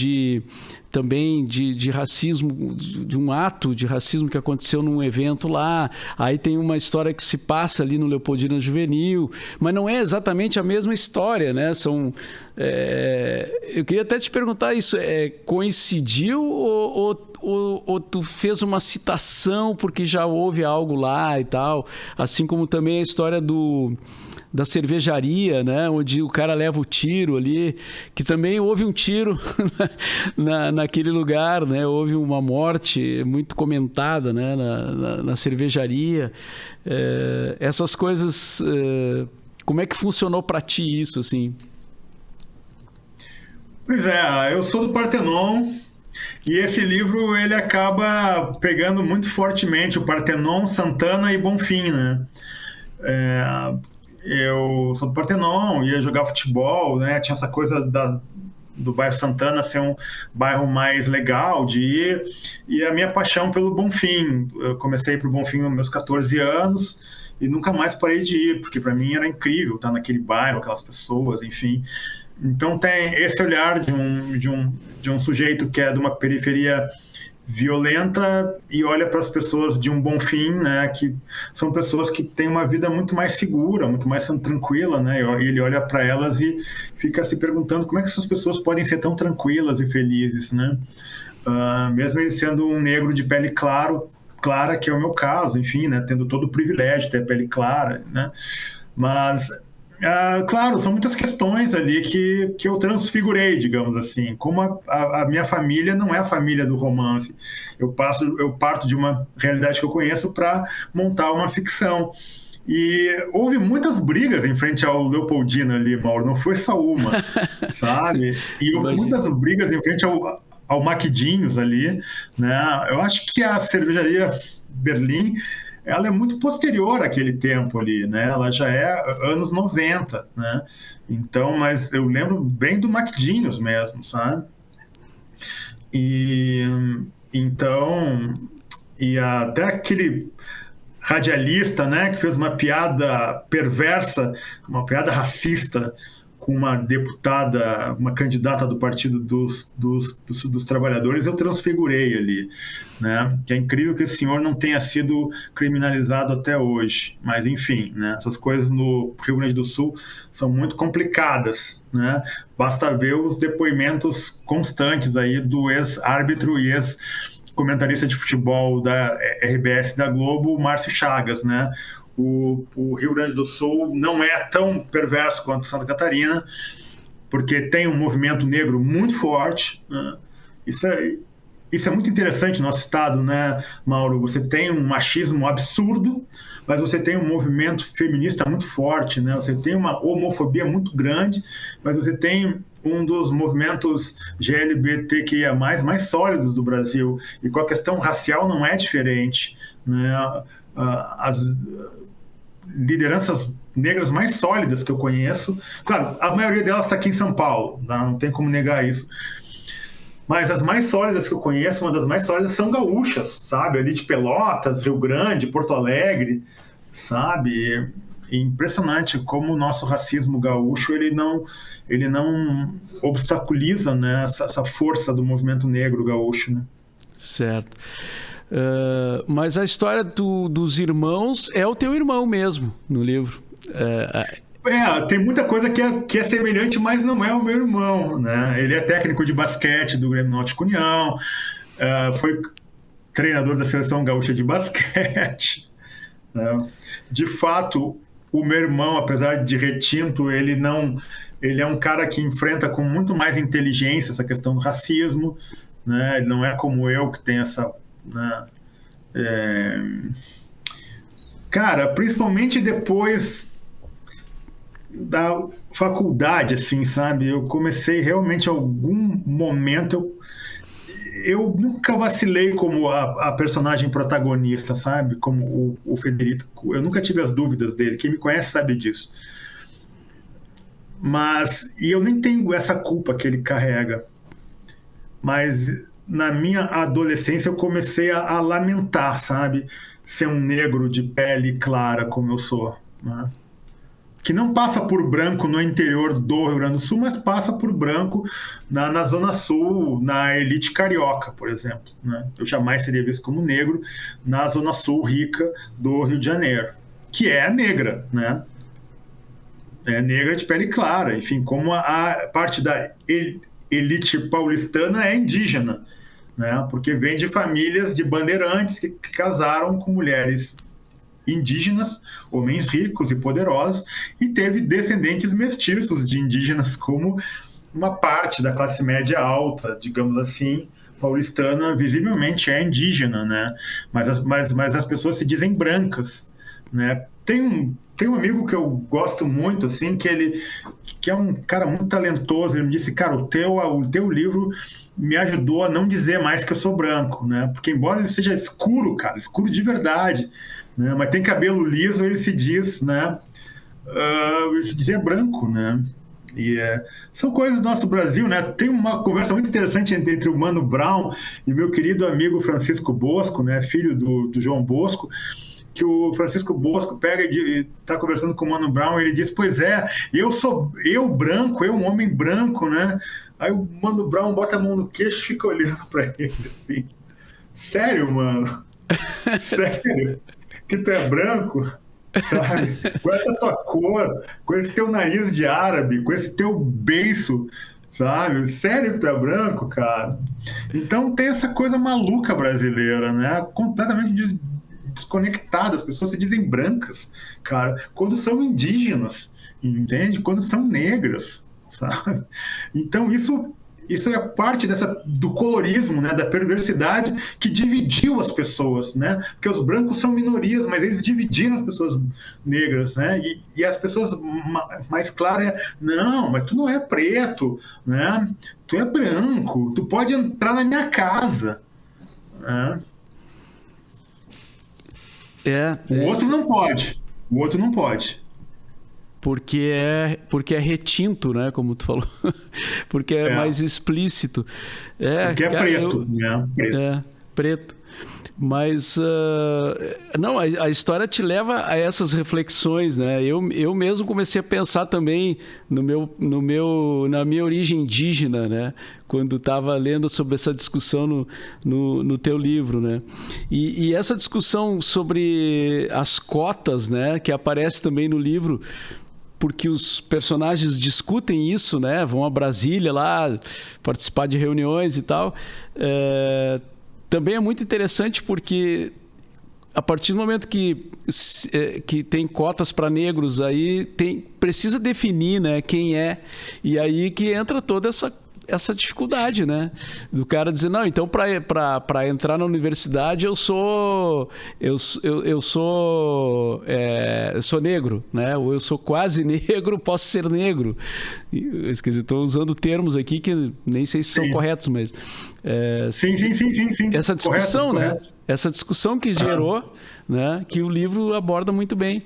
também de racismo, de um ato de racismo que aconteceu num evento lá. Aí tem uma história que se passa ali no Leopoldina Juvenil, mas não é exatamente a mesma história, né? Eu queria até te perguntar isso, coincidiu ou tu fez uma citação porque já houve algo lá e tal? Assim como também a história da cervejaria, né, onde o cara leva o tiro ali, que também houve um tiro naquele lugar, né, houve uma morte muito comentada, né, na cervejaria. Essas coisas, como é que funcionou para ti isso, assim? Pois é, eu sou do Partenon e esse livro ele acaba pegando muito fortemente o Partenon, Santana e Bonfim, né? Eu sou do Partenon, ia jogar futebol, né? Tinha essa coisa do bairro Santana ser um bairro mais legal de ir, e a minha paixão pelo Bonfim. Eu comecei pro Bonfim aos meus 14 anos e nunca mais parei de ir, porque para mim era incrível estar naquele bairro, aquelas pessoas, enfim. Então tem esse olhar de um sujeito que é de uma periferia violenta e olha para as pessoas de um Bonfim, né, que são pessoas que têm uma vida muito mais segura, muito mais tranquila, né, e ele olha para elas e fica se perguntando como é que essas pessoas podem ser tão tranquilas e felizes, né, mesmo ele sendo um negro de pele clara, que é o meu caso, enfim, né, tendo todo o privilégio de ter pele clara, né, mas claro, são muitas questões ali que eu transfigurei, digamos assim. Como a minha família não é a família do romance. Eu parto de uma realidade que eu conheço para montar uma ficção. E houve muitas brigas em frente ao Leopoldina ali, Mauro. Não foi só uma, sabe? E houve muitas brigas em frente ao Maquidinhos ali, né? Eu acho que a cervejaria Berlim, ela é muito posterior àquele tempo ali, né? Ela já é anos 90, né? Então, mas eu lembro bem do Maquidinhos mesmo, sabe? Então, até aquele radialista, né, que fez uma piada perversa, uma piada racista com uma deputada, uma candidata do Partido dos Trabalhadores, eu transfigurei ali, né? Que é incrível que esse senhor não tenha sido criminalizado até hoje, mas enfim, né? Essas coisas no Rio Grande do Sul são muito complicadas, né? Basta ver os depoimentos constantes aí do ex-árbitro e ex-comentarista de futebol da RBS da Globo, Márcio Chagas, né? O Rio Grande do Sul não é tão perverso quanto Santa Catarina, porque tem um movimento negro muito forte, né? Isso é muito interessante no nosso estado, né, Mauro? Você tem um machismo absurdo, mas você tem um movimento feminista muito forte, né? Você tem uma homofobia muito grande, mas você tem um dos movimentos GLBTQIA+, mais sólidos do Brasil. E com a questão racial não é diferente, né? As lideranças negras mais sólidas que eu conheço, claro, a maioria delas está aqui em São Paulo, não tem como negar isso. Mas as mais sólidas que eu conheço, uma das mais sólidas são gaúchas, sabe? Ali de Pelotas, Rio Grande, Porto Alegre, sabe? É impressionante como o nosso racismo gaúcho ele não obstaculiza, né, essa força do movimento negro gaúcho, né? Certo. Mas a história dos irmãos é o teu irmão mesmo no livro. Tem muita coisa que é semelhante, mas não é o meu irmão, né? Ele é técnico de basquete do Grêmio Náutico União, foi treinador da Seleção Gaúcha de Basquete, né? De fato, o meu irmão, apesar de retinto, ele é um cara que enfrenta com muito mais inteligência essa questão do racismo, né? Ele não é como eu, que tem essa... né? Cara, principalmente depois da faculdade, assim, sabe? Eu comecei realmente, em algum momento, eu nunca vacilei como a personagem protagonista, sabe? Como o Federico. Eu nunca tive as dúvidas dele. Quem me conhece sabe disso. E eu nem tenho essa culpa que ele carrega. Mas na minha adolescência eu comecei a lamentar, sabe? Ser um negro de pele clara como eu sou, né? Que não passa por branco no interior do Rio Grande do Sul, mas passa por branco na Zona Sul, na elite carioca, por exemplo, né? Eu jamais seria visto como negro na Zona Sul rica do Rio de Janeiro, que é negra, né? É negra de pele clara, enfim, como a parte da elite paulistana é indígena, né? Porque vem de famílias de bandeirantes que casaram com mulheres indígenas, homens ricos e poderosos, e teve descendentes mestiços de indígenas como uma parte da classe média alta, digamos assim, paulistana, visivelmente é indígena, né? Mas as pessoas se dizem brancas, né? Tem um amigo que eu gosto muito, assim, que é um cara muito talentoso. Ele me disse, cara, o teu livro me ajudou a não dizer mais que eu sou branco, né? Porque embora ele seja escuro, cara, escuro de verdade, né? Mas tem cabelo liso, ele se diz, né? Ele se dizia branco, né? E são coisas do nosso Brasil, né? Tem uma conversa muito interessante entre o Mano Brown e o meu querido amigo Francisco Bosco, né? Filho do João Bosco, que o Francisco Bosco pega e está conversando com o Mano Brown, e ele diz, pois é, eu branco, eu um homem branco, né? Aí o Mano Brown bota a mão no queixo e fica olhando para ele assim, sério, mano? Sério? Que tu é branco? Sabe? Com essa tua cor, com esse teu nariz de árabe, com esse teu beiço, sabe? Sério que tu é branco, cara? Então tem essa coisa maluca brasileira, né? Completamente desconectada. As pessoas se dizem brancas, cara, quando são indígenas, entende? Quando são negras, sabe? Então isso é parte do colorismo, né? Da perversidade que dividiu as pessoas, né? Porque os brancos são minorias, mas eles dividiram as pessoas negras, né? E as pessoas mais claras não, mas tu não é preto, né? Tu é branco, tu pode entrar na minha casa, né? O outro não pode. O outro não pode. Porque é retinto, né? Como tu falou. Porque é mais explícito. Porque é preto, né? Preto. Mas não, a história te leva a essas reflexões, né? Eu mesmo comecei a pensar também na minha origem indígena, né? Quando estava lendo sobre essa discussão no teu livro, né? E essa discussão sobre as cotas, né? Que aparece também no livro, porque os personagens discutem isso, né? Vão a Brasília lá participar de reuniões e tal. Também é muito interessante porque a partir do momento que tem cotas para negros, aí precisa definir, né, quem é, e aí que entra toda essa dificuldade, né? Do cara dizer, não, então para entrar na universidade eu sou negro, né? Ou eu sou quase negro, posso ser negro. Quer dizer, estou usando termos aqui que nem sei se são corretos, mas... Sim. Essa discussão, corretos. Né? Essa discussão que gerou, né? Que o livro aborda muito bem.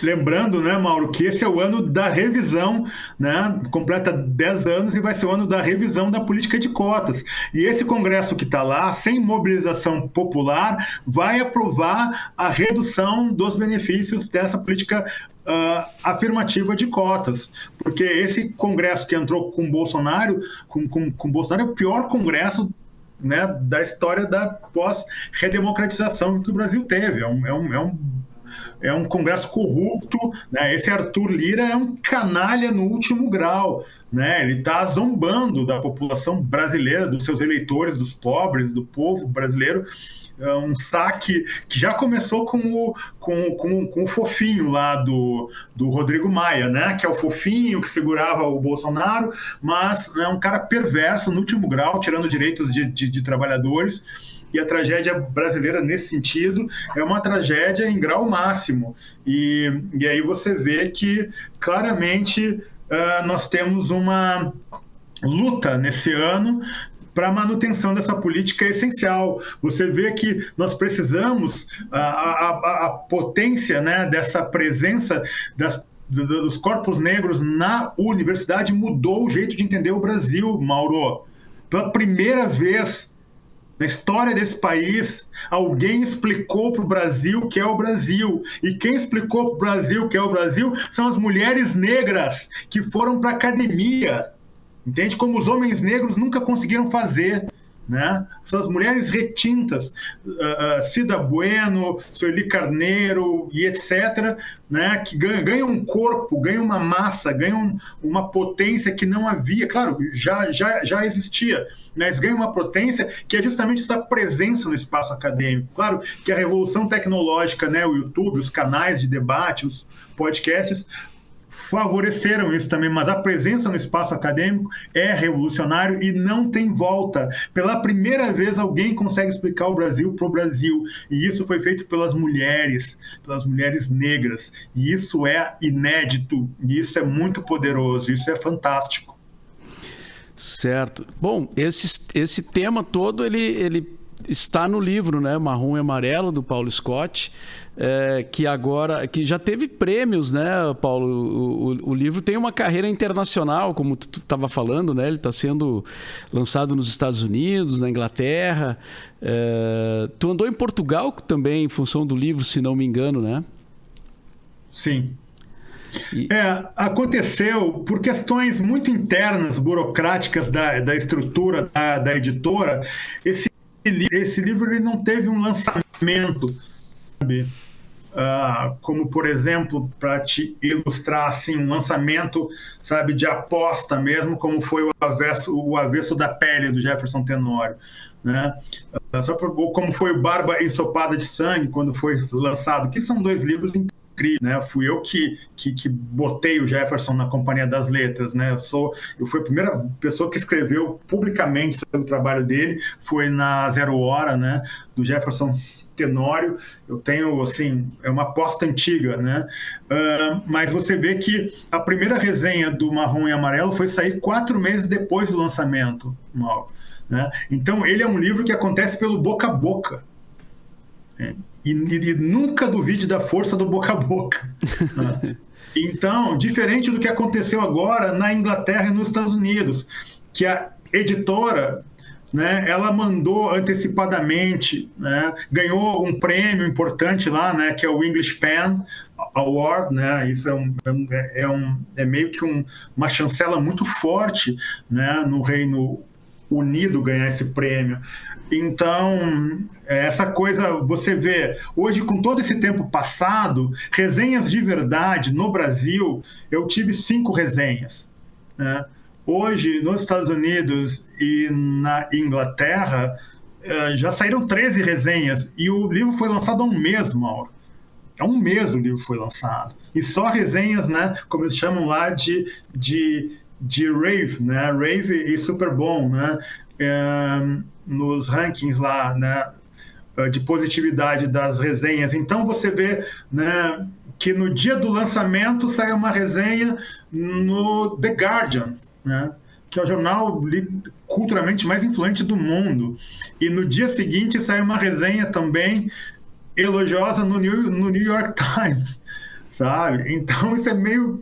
Lembrando, né, Mauro, que esse é o ano da revisão, né? Completa 10 anos e vai ser o ano da revisão da política de cotas. E esse Congresso que está lá, sem mobilização popular, vai aprovar a redução dos benefícios dessa política afirmativa de cotas. Porque esse Congresso que entrou com Bolsonaro, com Bolsonaro é o pior Congresso, né, da história da pós-redemocratização que o Brasil teve. É um Congresso corrupto, né? Esse Arthur Lira é um canalha no último grau, né? Ele está zombando da população brasileira, dos seus eleitores, dos pobres, do povo brasileiro. É um saque que já começou com o fofinho lá do Rodrigo Maia, né? Que é o fofinho que segurava o Bolsonaro, mas é um cara perverso no último grau, tirando direitos de trabalhadores. E a tragédia brasileira, nesse sentido, é uma tragédia em grau máximo. E aí você vê que, claramente, nós temos uma luta nesse ano para a manutenção dessa política essencial. Você vê que nós precisamos, a potência, né, dessa presença dos corpos negros na universidade mudou o jeito de entender o Brasil, Mauro. Pela primeira vez na história desse país, alguém explicou para o Brasil o que é o Brasil. E quem explicou para o Brasil o que é o Brasil são as mulheres negras que foram para a academia. Entende? Como os homens negros nunca conseguiram fazer. Né? São as mulheres retintas, Cida Bueno, Sueli Carneiro e etc., né? Que ganham um corpo, ganham uma massa, ganham uma potência que não havia, claro, já existia, mas ganham uma potência que é justamente essa presença no espaço acadêmico. Claro que a revolução tecnológica, né? O YouTube, os canais de debate, os podcasts, favoreceram isso também, mas a presença no espaço acadêmico é revolucionário e não tem volta. Pela primeira vez alguém consegue explicar o Brasil para o Brasil, e isso foi feito pelas mulheres negras, e isso é inédito, e isso é muito poderoso, isso é fantástico. Certo. Bom, esse tema todo, ele está no livro, né, Marrom e Amarelo, do Paulo Scott, que já teve prêmios, né, Paulo? O livro tem uma carreira internacional, como tu estava falando, né? Ele está sendo lançado nos Estados Unidos, na Inglaterra. Tu andou em Portugal também, em função do livro, se não me engano, né? Sim. Aconteceu por questões muito internas, burocráticas da estrutura da editora. Esse livro ele não teve um lançamento, sabe? Como, por exemplo, para te ilustrar assim, um lançamento, sabe, de aposta mesmo, como foi o Avesso da Pele, do Jefferson Tenório, né? Como foi o Barba Ensopada de Sangue, quando foi lançado, que são dois livros incríveis, né? Fui eu que botei o Jefferson na Companhia das Letras, né? Eu fui a primeira pessoa que escreveu publicamente sobre o trabalho dele, foi na Zero Hora, né? Do Jefferson Tenório. Eu tenho, assim, é uma aposta antiga, né? Mas você vê que a primeira resenha do Marrom e Amarelo foi sair 4 meses depois do lançamento, Mauro, né? Então, ele é um livro que acontece pelo boca a boca, né? E nunca duvide da força do boca a boca. Né? Então, diferente do que aconteceu agora na Inglaterra e nos Estados Unidos, que a editora, né, ela mandou antecipadamente, né, ganhou um prêmio importante lá, né, que é o English Pen Award, né? Isso é meio que uma chancela muito forte, né, no Reino Unido ganhar esse prêmio. Então, essa coisa, você vê, hoje com todo esse tempo passado, resenhas de verdade no Brasil, eu tive 5 resenhas, né? Hoje, nos Estados Unidos e na Inglaterra, já saíram 13 resenhas e o livro foi lançado há um mês, Mauro. Há um mês o livro foi lançado. E só resenhas, né, como eles chamam lá de rave, né, rave e super bom, né, nos rankings lá, né, de positividade das resenhas. Então você vê, né, que no dia do lançamento sai uma resenha no The Guardian, né, que é o jornal culturalmente mais influente do mundo. E no dia seguinte sai uma resenha também elogiosa no New York Times, sabe? Então isso é meio,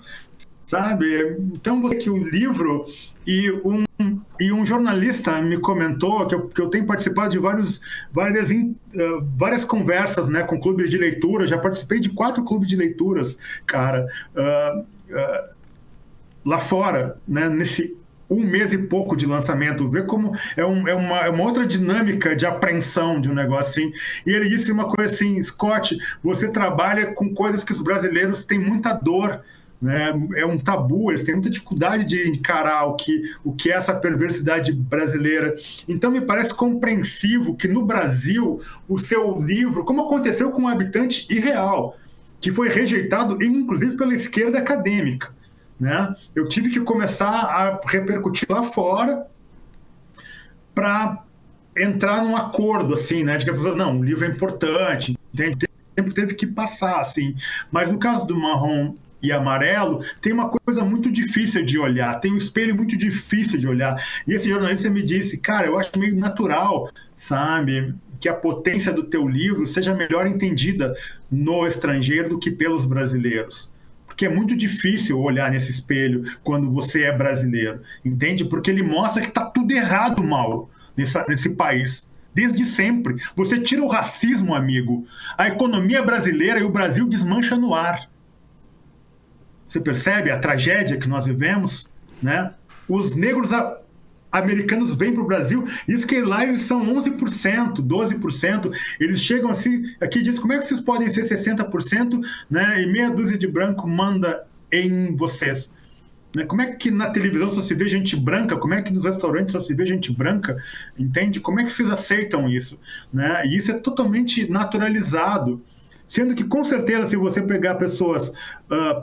sabe? Então você que o livro e um jornalista me comentou que eu tenho participado de várias conversas, né, com clubes de leitura. Já participei de 4 clubes de leituras, cara, lá fora, né, nesse um mês e pouco de lançamento. Vê como é uma outra dinâmica de apreensão de um negócio assim. E ele disse uma coisa assim: Scott, você trabalha com coisas que os brasileiros têm muita dor, né? É um tabu, eles têm muita dificuldade de encarar o que é essa perversidade brasileira. Então me parece compreensivo que no Brasil o seu livro, como aconteceu com um habitante irreal, que foi rejeitado inclusive pela esquerda acadêmica, né? Eu tive que começar a repercutir lá fora para entrar num acordo, assim, né? De que a pessoa, não, o livro é importante, entende? Sempre teve que passar, assim. Mas no caso do Marrom e Amarelo, tem uma coisa muito difícil de olhar, tem um espelho muito difícil de olhar. E esse jornalista me disse, cara, eu acho meio natural, sabe, que a potência do teu livro seja melhor entendida no estrangeiro do que pelos brasileiros. Porque é muito difícil olhar nesse espelho quando você é brasileiro, entende? Porque ele mostra que está tudo errado, Mauro, nesse país, desde sempre. Você tira o racismo, amigo, a economia brasileira e o Brasil desmancha no ar. Você percebe a tragédia que nós vivemos, né? Os negros americanos vêm para o Brasil, isso que lá eles são 11%, 12%, eles chegam assim, aqui diz, como é que vocês podem ser 60%, né, e meia dúzia de branco manda em vocês? Né? Como é que na televisão só se vê gente branca? Como é que nos restaurantes só se vê gente branca? Entende? Como é que vocês aceitam isso? Né? E isso é totalmente naturalizado. Sendo que, com certeza, se você pegar pessoas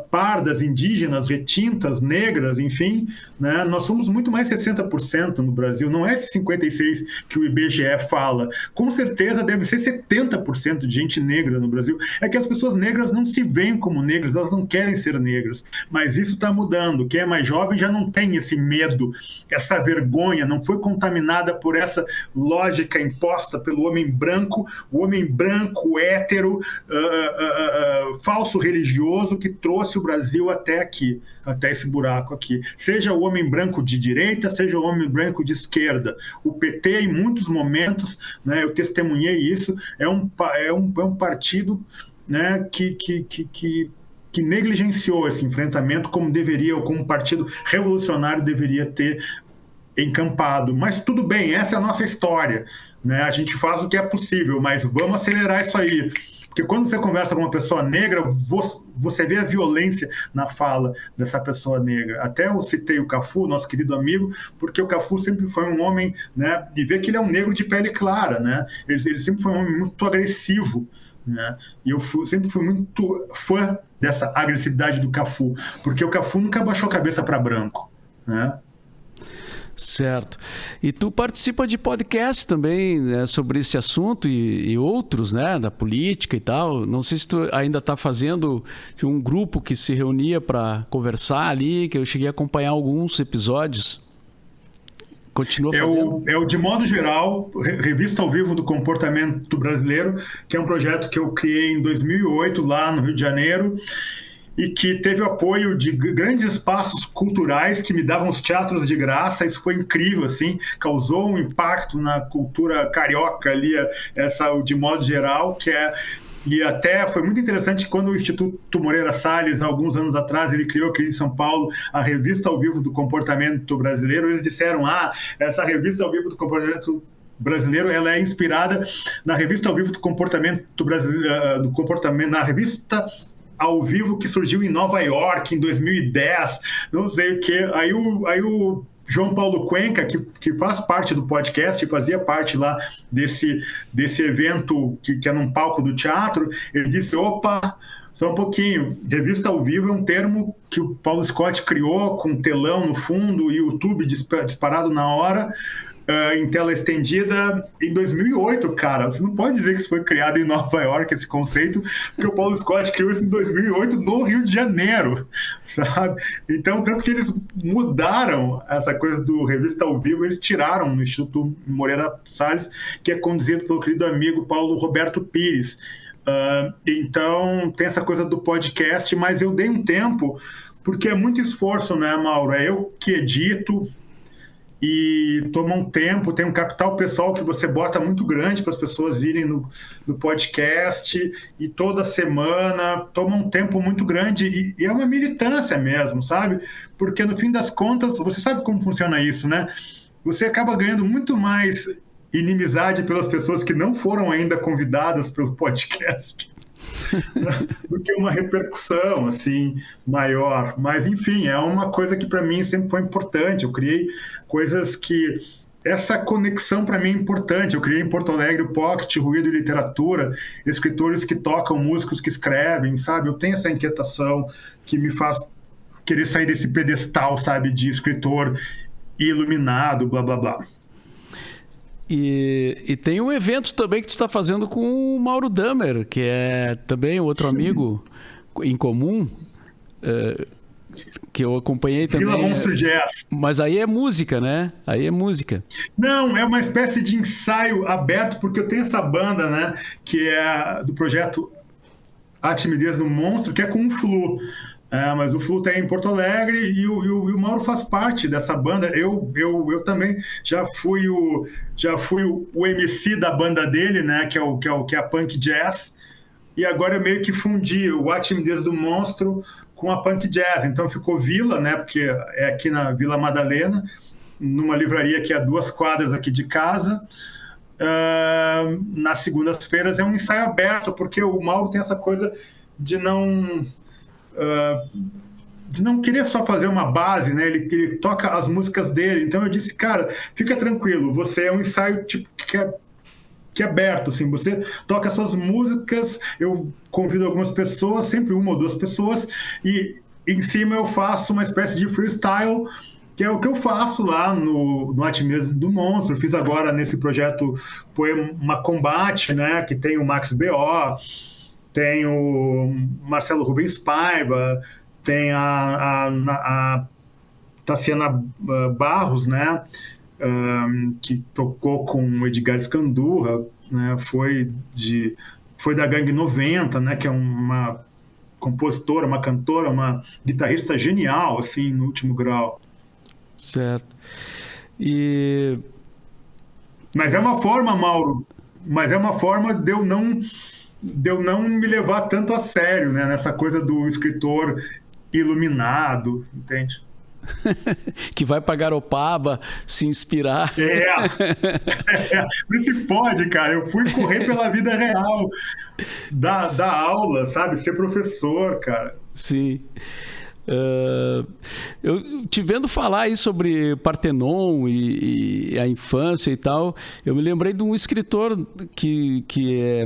pardas, indígenas, retintas, negras, enfim, né, nós somos muito mais 60% no Brasil. Não é esse 56% que o IBGE fala. Com certeza deve ser 70% de gente negra no Brasil. É que as pessoas negras não se veem como negras, elas não querem ser negras. Mas isso está mudando. Quem é mais jovem já não tem esse medo, essa vergonha, não foi contaminada por essa lógica imposta pelo homem branco, o homem branco, hétero, falso religioso que trouxe o Brasil até aqui, até esse buraco aqui. Seja o homem branco de direita, seja o homem branco de esquerda. O PT, em muitos momentos, né, eu testemunhei isso, é um partido, né, que negligenciou esse enfrentamento como deveria, ou como um partido revolucionário deveria ter encampado. Mas tudo bem, essa é a nossa história, né? A gente faz o que é possível, mas vamos acelerar isso aí. Porque quando você conversa com uma pessoa negra, você vê a violência na fala dessa pessoa negra. Até eu citei o Cafu, nosso querido amigo, porque o Cafu sempre foi um homem, né, e vê que ele é um negro de pele clara, né? Ele sempre foi um homem muito agressivo, né? E eu sempre fui muito fã dessa agressividade do Cafu, porque o Cafu nunca baixou a cabeça para branco, né? Certo. E tu participa de podcast também, né, sobre esse assunto e outros, né, da política e tal. Não sei se tu ainda está fazendo um grupo que se reunia para conversar ali, que eu cheguei a acompanhar alguns episódios. Continua fazendo? É o De Modo Geral, Revista ao Vivo do Comportamento Brasileiro, que é um projeto que eu criei em 2008 lá no Rio de Janeiro, e que teve o apoio de grandes espaços culturais que me davam os teatros de graça. Isso foi incrível, assim, causou um impacto na cultura carioca ali, o De Modo Geral, e até foi muito interessante quando o Instituto Moreira Salles, alguns anos atrás, ele criou aqui em São Paulo a Revista ao Vivo do Comportamento Brasileiro. Eles disseram, essa Revista ao Vivo do Comportamento Brasileiro, ela é inspirada na Revista ao Vivo do Comportamento Brasileiro, na Revista ao Vivo que surgiu em Nova York em 2010, não sei o que. Aí o João Paulo Cuenca, que faz parte do podcast, fazia parte lá desse evento que é num palco do teatro, ele disse, opa, só um pouquinho, revista ao vivo é um termo que o Paulo Scott criou com telão no fundo e YouTube disparado na hora, em tela estendida em 2008, cara. Você não pode dizer que isso foi criado em Nova York, esse conceito, porque o Paulo Scott criou isso em 2008 no Rio de Janeiro, sabe? Então, tanto que eles mudaram essa coisa do revista ao vivo, eles tiraram no Instituto Moreira Salles, que é conduzido pelo querido amigo Paulo Roberto Pires. Então, tem essa coisa do podcast, mas eu dei um tempo, porque é muito esforço, né, Mauro? É eu que edito, e toma um tempo, tem um capital pessoal que você bota muito grande para as pessoas irem no podcast, e toda semana toma um tempo muito grande, e é uma militância mesmo, sabe? Porque no fim das contas, você sabe como funciona isso, né? Você acaba ganhando muito mais inimizade pelas pessoas que não foram ainda convidadas pelo podcast do que uma repercussão assim maior. Mas enfim, é uma coisa que para mim sempre foi importante. Eu criei coisas que essa conexão para mim é importante. Eu criei em Porto Alegre o Pocket, Ruído e Literatura, escritores que tocam, músicos que escrevem, sabe? Eu tenho essa inquietação que me faz querer sair desse pedestal, sabe, de escritor iluminado, blá blá blá. E tem um evento também que tu está fazendo com o Mauro Damer, que é também outro amigo em comum, que eu acompanhei também. Vila Monstro Jazz. Mas aí é música, né? Aí é música. Não, é uma espécie de ensaio aberto, porque eu tenho essa banda, né, que é do projeto A Timidez do Monstro, que é com o Flu. Mas o Flu está em Porto Alegre e o Mauro faz parte dessa banda. Eu também já fui o MC da banda dele, né, que é a Punk Jazz, e agora eu meio que fundi o A Timidez do Monstro com a Punk Jazz. Então ficou Vila, né, porque é aqui na Vila Madalena, numa livraria que é a 2 quadras aqui de casa. Nas segundas-feiras é um ensaio aberto, porque o Mauro tem essa coisa de não querer só fazer uma base, né? Ele toca as músicas dele. Então eu disse, cara, fica tranquilo, você é um ensaio tipo que é aberto, assim, você toca as suas músicas, eu convido algumas pessoas, sempre 1 ou 2 pessoas, e em cima eu faço uma espécie de freestyle, que é o que eu faço lá no Atimesa do Monstro. Eu fiz agora nesse projeto Poema Combate, né? Que tem o Max B.O., tem o Marcelo Rubens Paiva, tem a Tassiana Barros, né, que tocou com o Edgar Escandurra, né, foi da Gangue 90, né, que é uma compositora, uma cantora, uma guitarrista genial, assim, no último grau. Certo. Mas é uma forma, Mauro, de eu não me levar tanto a sério, né, nessa coisa do escritor iluminado, entende? Que vai para Garopaba se inspirar. Não se pode, cara. Eu fui correr pela vida real, dar aula, sabe? Ser professor, cara. Sim. Eu te vendo falar aí sobre Partenon e a infância e tal, eu me lembrei de um escritor que é,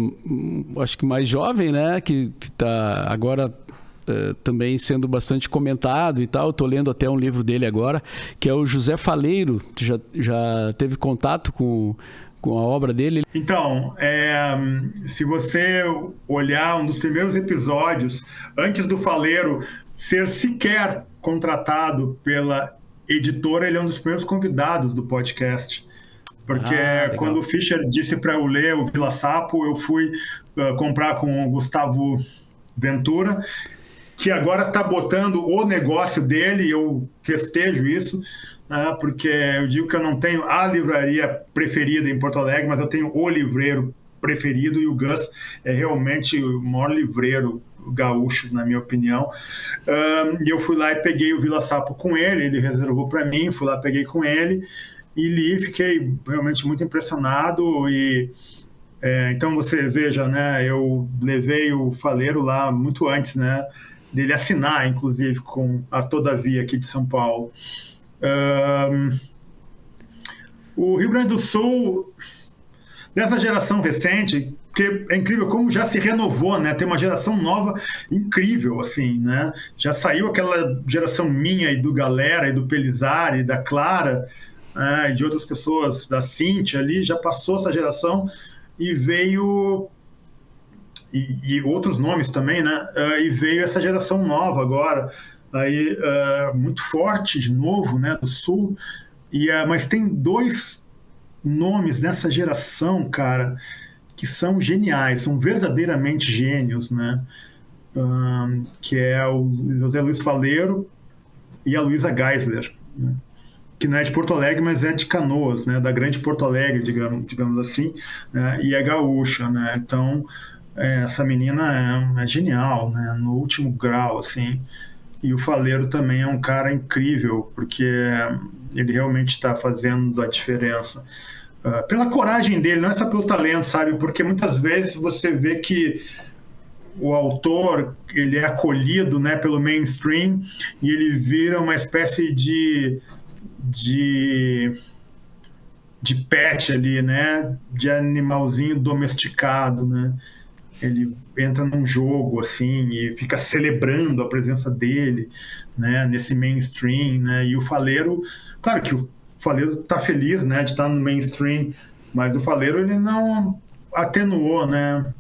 acho que mais jovem, né, que está agora também sendo bastante comentado e tal. Estou lendo até um livro dele agora, que é o José Faleiro. Tu já teve contato com a obra dele? Então, se você olhar um dos primeiros episódios, antes do Faleiro ser sequer contratado pela editora, ele é um dos primeiros convidados do podcast. Porque quando o Fischer disse para eu ler o Vila Sapo, eu fui comprar com o Gustavo Ventura, que agora está botando o negócio dele, e eu festejo isso, né, porque eu digo que eu não tenho a livraria preferida em Porto Alegre, mas eu tenho o livreiro preferido, e o Gus é realmente o maior livreiro gaúcho, na minha opinião. E eu fui lá e peguei o Vila Sapo com ele reservou para mim, fui lá, peguei com ele e li, fiquei realmente muito impressionado. E então você veja, né, eu levei o Faleiro lá muito antes, né, dele assinar, inclusive, com a Todavia aqui de São Paulo. O Rio Grande do Sul, dessa geração recente, que é incrível como já se renovou, né? Tem uma geração nova incrível, assim, né? Já saiu aquela geração minha e do Galera e do Pelizari, da Clara, e de outras pessoas, da Cíntia ali, já passou essa geração e veio... E outros nomes também, né? E veio essa geração nova agora, aí, muito forte de novo, né? Do Sul. Mas tem 2 nomes nessa geração, cara, que são geniais, são verdadeiramente gênios, né? Que é o José Luiz Faleiro e a Luísa Geisler, né? Que não é de Porto Alegre, mas é de Canoas, né? Da grande Porto Alegre, digamos assim, né? E é gaúcha, né? Então, essa menina é genial, né? No último grau, assim. E o Faleiro também é um cara incrível, porque ele realmente está fazendo a diferença. Pela coragem dele, não é só pelo talento, sabe? Porque muitas vezes você vê que o autor ele é acolhido, né, pelo mainstream e ele vira uma espécie de pet ali, né? De animalzinho domesticado, né? Ele entra num jogo assim e fica celebrando a presença dele, né, nesse mainstream, né? E o Faleiro, claro que o Faleiro tá feliz, né, de estar no mainstream, mas o Faleiro ele não atenuou, né,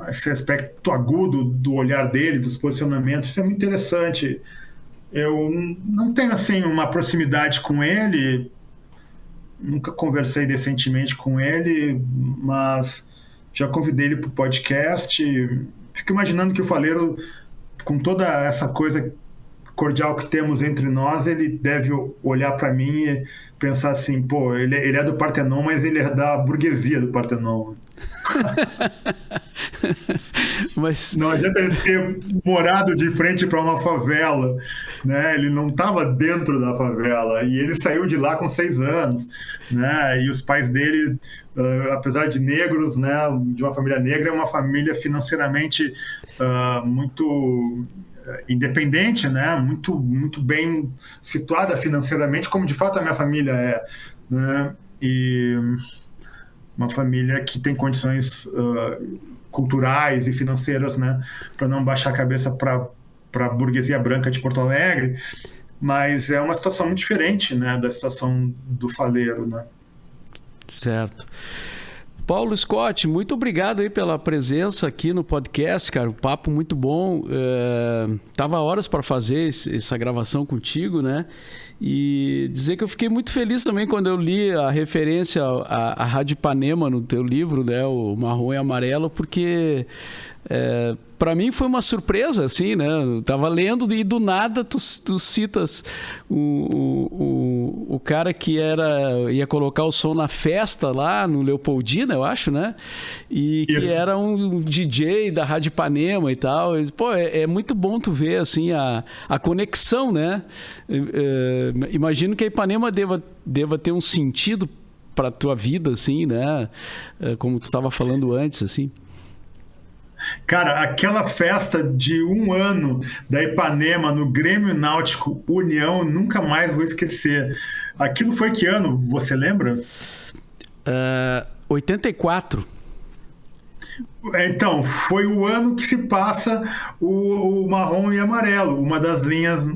esse aspecto agudo do olhar dele, dos posicionamentos. Isso é muito interessante. Eu não tenho assim uma proximidade com ele, nunca conversei decentemente com ele, mas já convidei ele para o podcast. Fico imaginando que o Faleiro, com toda essa coisa cordial que temos entre nós, ele deve olhar para mim e pensar assim, pô, ele é do Partenon, mas ele é da burguesia do Partenon. Mas... Não adianta ele ter morado de frente para uma favela, né? Ele não estava dentro da favela e ele saiu de lá com 6 anos, né? E os pais dele, apesar de negros, né, de uma família negra, é uma família financeiramente muito independente, né? Muito bem situada financeiramente, como de fato a minha família é, né? E uma família que tem condições culturais e financeiras, né, para não baixar a cabeça para a burguesia branca de Porto Alegre, mas é uma situação muito diferente, né, da situação do Faleiro, né? Certo. Paulo Scott, muito obrigado aí pela presença aqui no podcast, cara. Um papo muito bom. Tava horas para fazer essa gravação contigo, né? E dizer que eu fiquei muito feliz também quando eu li a referência à Rádio Ipanema no teu livro, né? O Marrom e Amarelo, porque para mim foi uma surpresa, assim, né? Eu tava lendo e do nada tu citas o cara que ia colocar o som na festa lá no Leopoldina, eu acho, né? E que era um DJ da Rádio Ipanema e tal. Pô, é muito bom tu ver, assim, a conexão, né? Imagino que a Ipanema deva ter um sentido para tua vida, assim, né? Como tu estava falando antes, assim. Cara, aquela festa de 1 ano da Ipanema no Grêmio Náutico União, nunca mais vou esquecer. Aquilo foi que ano, você lembra? 84. Então, foi o ano que se passa o Marrom e Amarelo, uma das linhas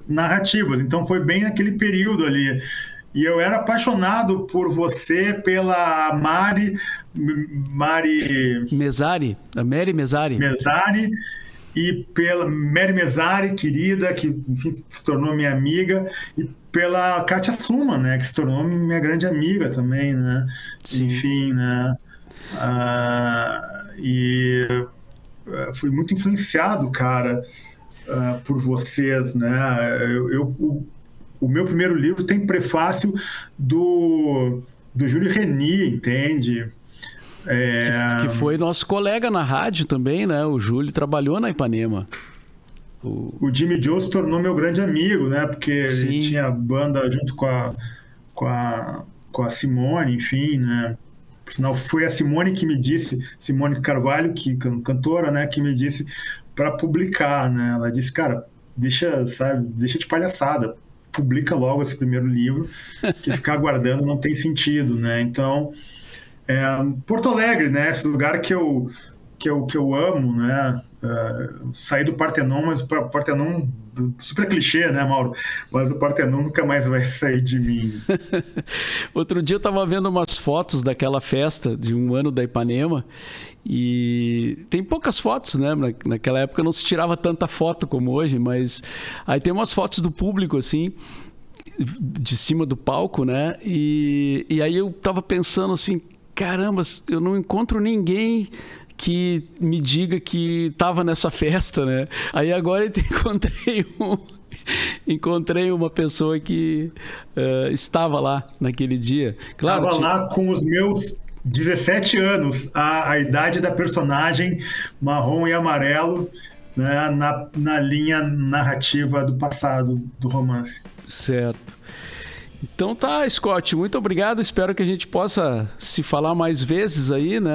narrativas. Então foi bem naquele período ali. E eu era apaixonado por você, pela Mari Mezzari, a Mary Mezzari. E pela Mary Mezzari, querida, que enfim, se tornou minha amiga, e pela Kátia Suma, né, que se tornou minha grande amiga também, né? Sim. Enfim, né? E fui muito influenciado, cara, por vocês, né? O meu primeiro livro tem prefácio do Júlio Reni, entende? Que foi nosso colega na rádio também, né? O Júlio trabalhou na Ipanema. O Jimmy Joe se tornou meu grande amigo, né? Porque ele tinha banda junto com a Simone, enfim, né? Por sinal, foi a Simone que me disse, Simone Carvalho, que cantora, né? Que me disse para publicar, né? Ela disse, cara, deixa, sabe, deixa de palhaçada. Publica logo esse primeiro livro, que ficar aguardando não tem sentido, né? Então, Porto Alegre, né? Esse lugar que eu amo, né? Saí do Partenon, mas o Partenon, super clichê, né, Mauro? Mas o Partenon nunca mais vai sair de mim. Outro dia eu estava vendo umas fotos daquela festa de 1 ano da Ipanema e tem poucas fotos, né? Naquela época não se tirava tanta foto como hoje, mas aí tem umas fotos do público, assim, de cima do palco, né? E aí eu tava pensando assim, caramba, eu não encontro ninguém que me diga que estava nessa festa, né? Aí agora eu encontrei uma pessoa que estava lá naquele dia. Claro, Estava lá com os meus 17 anos, a idade da personagem marrom e amarelo, né, na linha narrativa do passado do romance. Certo. Então tá, Scott, muito obrigado. Espero que a gente possa se falar mais vezes aí, né?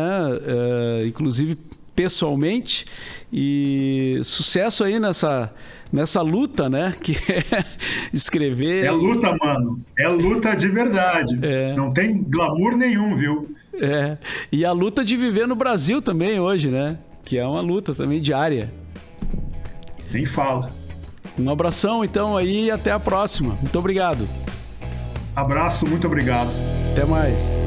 Inclusive pessoalmente. E sucesso aí nessa luta, né? Que é escrever. É luta, mano. É luta de verdade. É. Não tem glamour nenhum, viu? E a luta de viver no Brasil também hoje, né? Que é uma luta também diária. Nem fala. Um abração então aí e até a próxima. Muito obrigado. Abraço, muito obrigado. Até mais.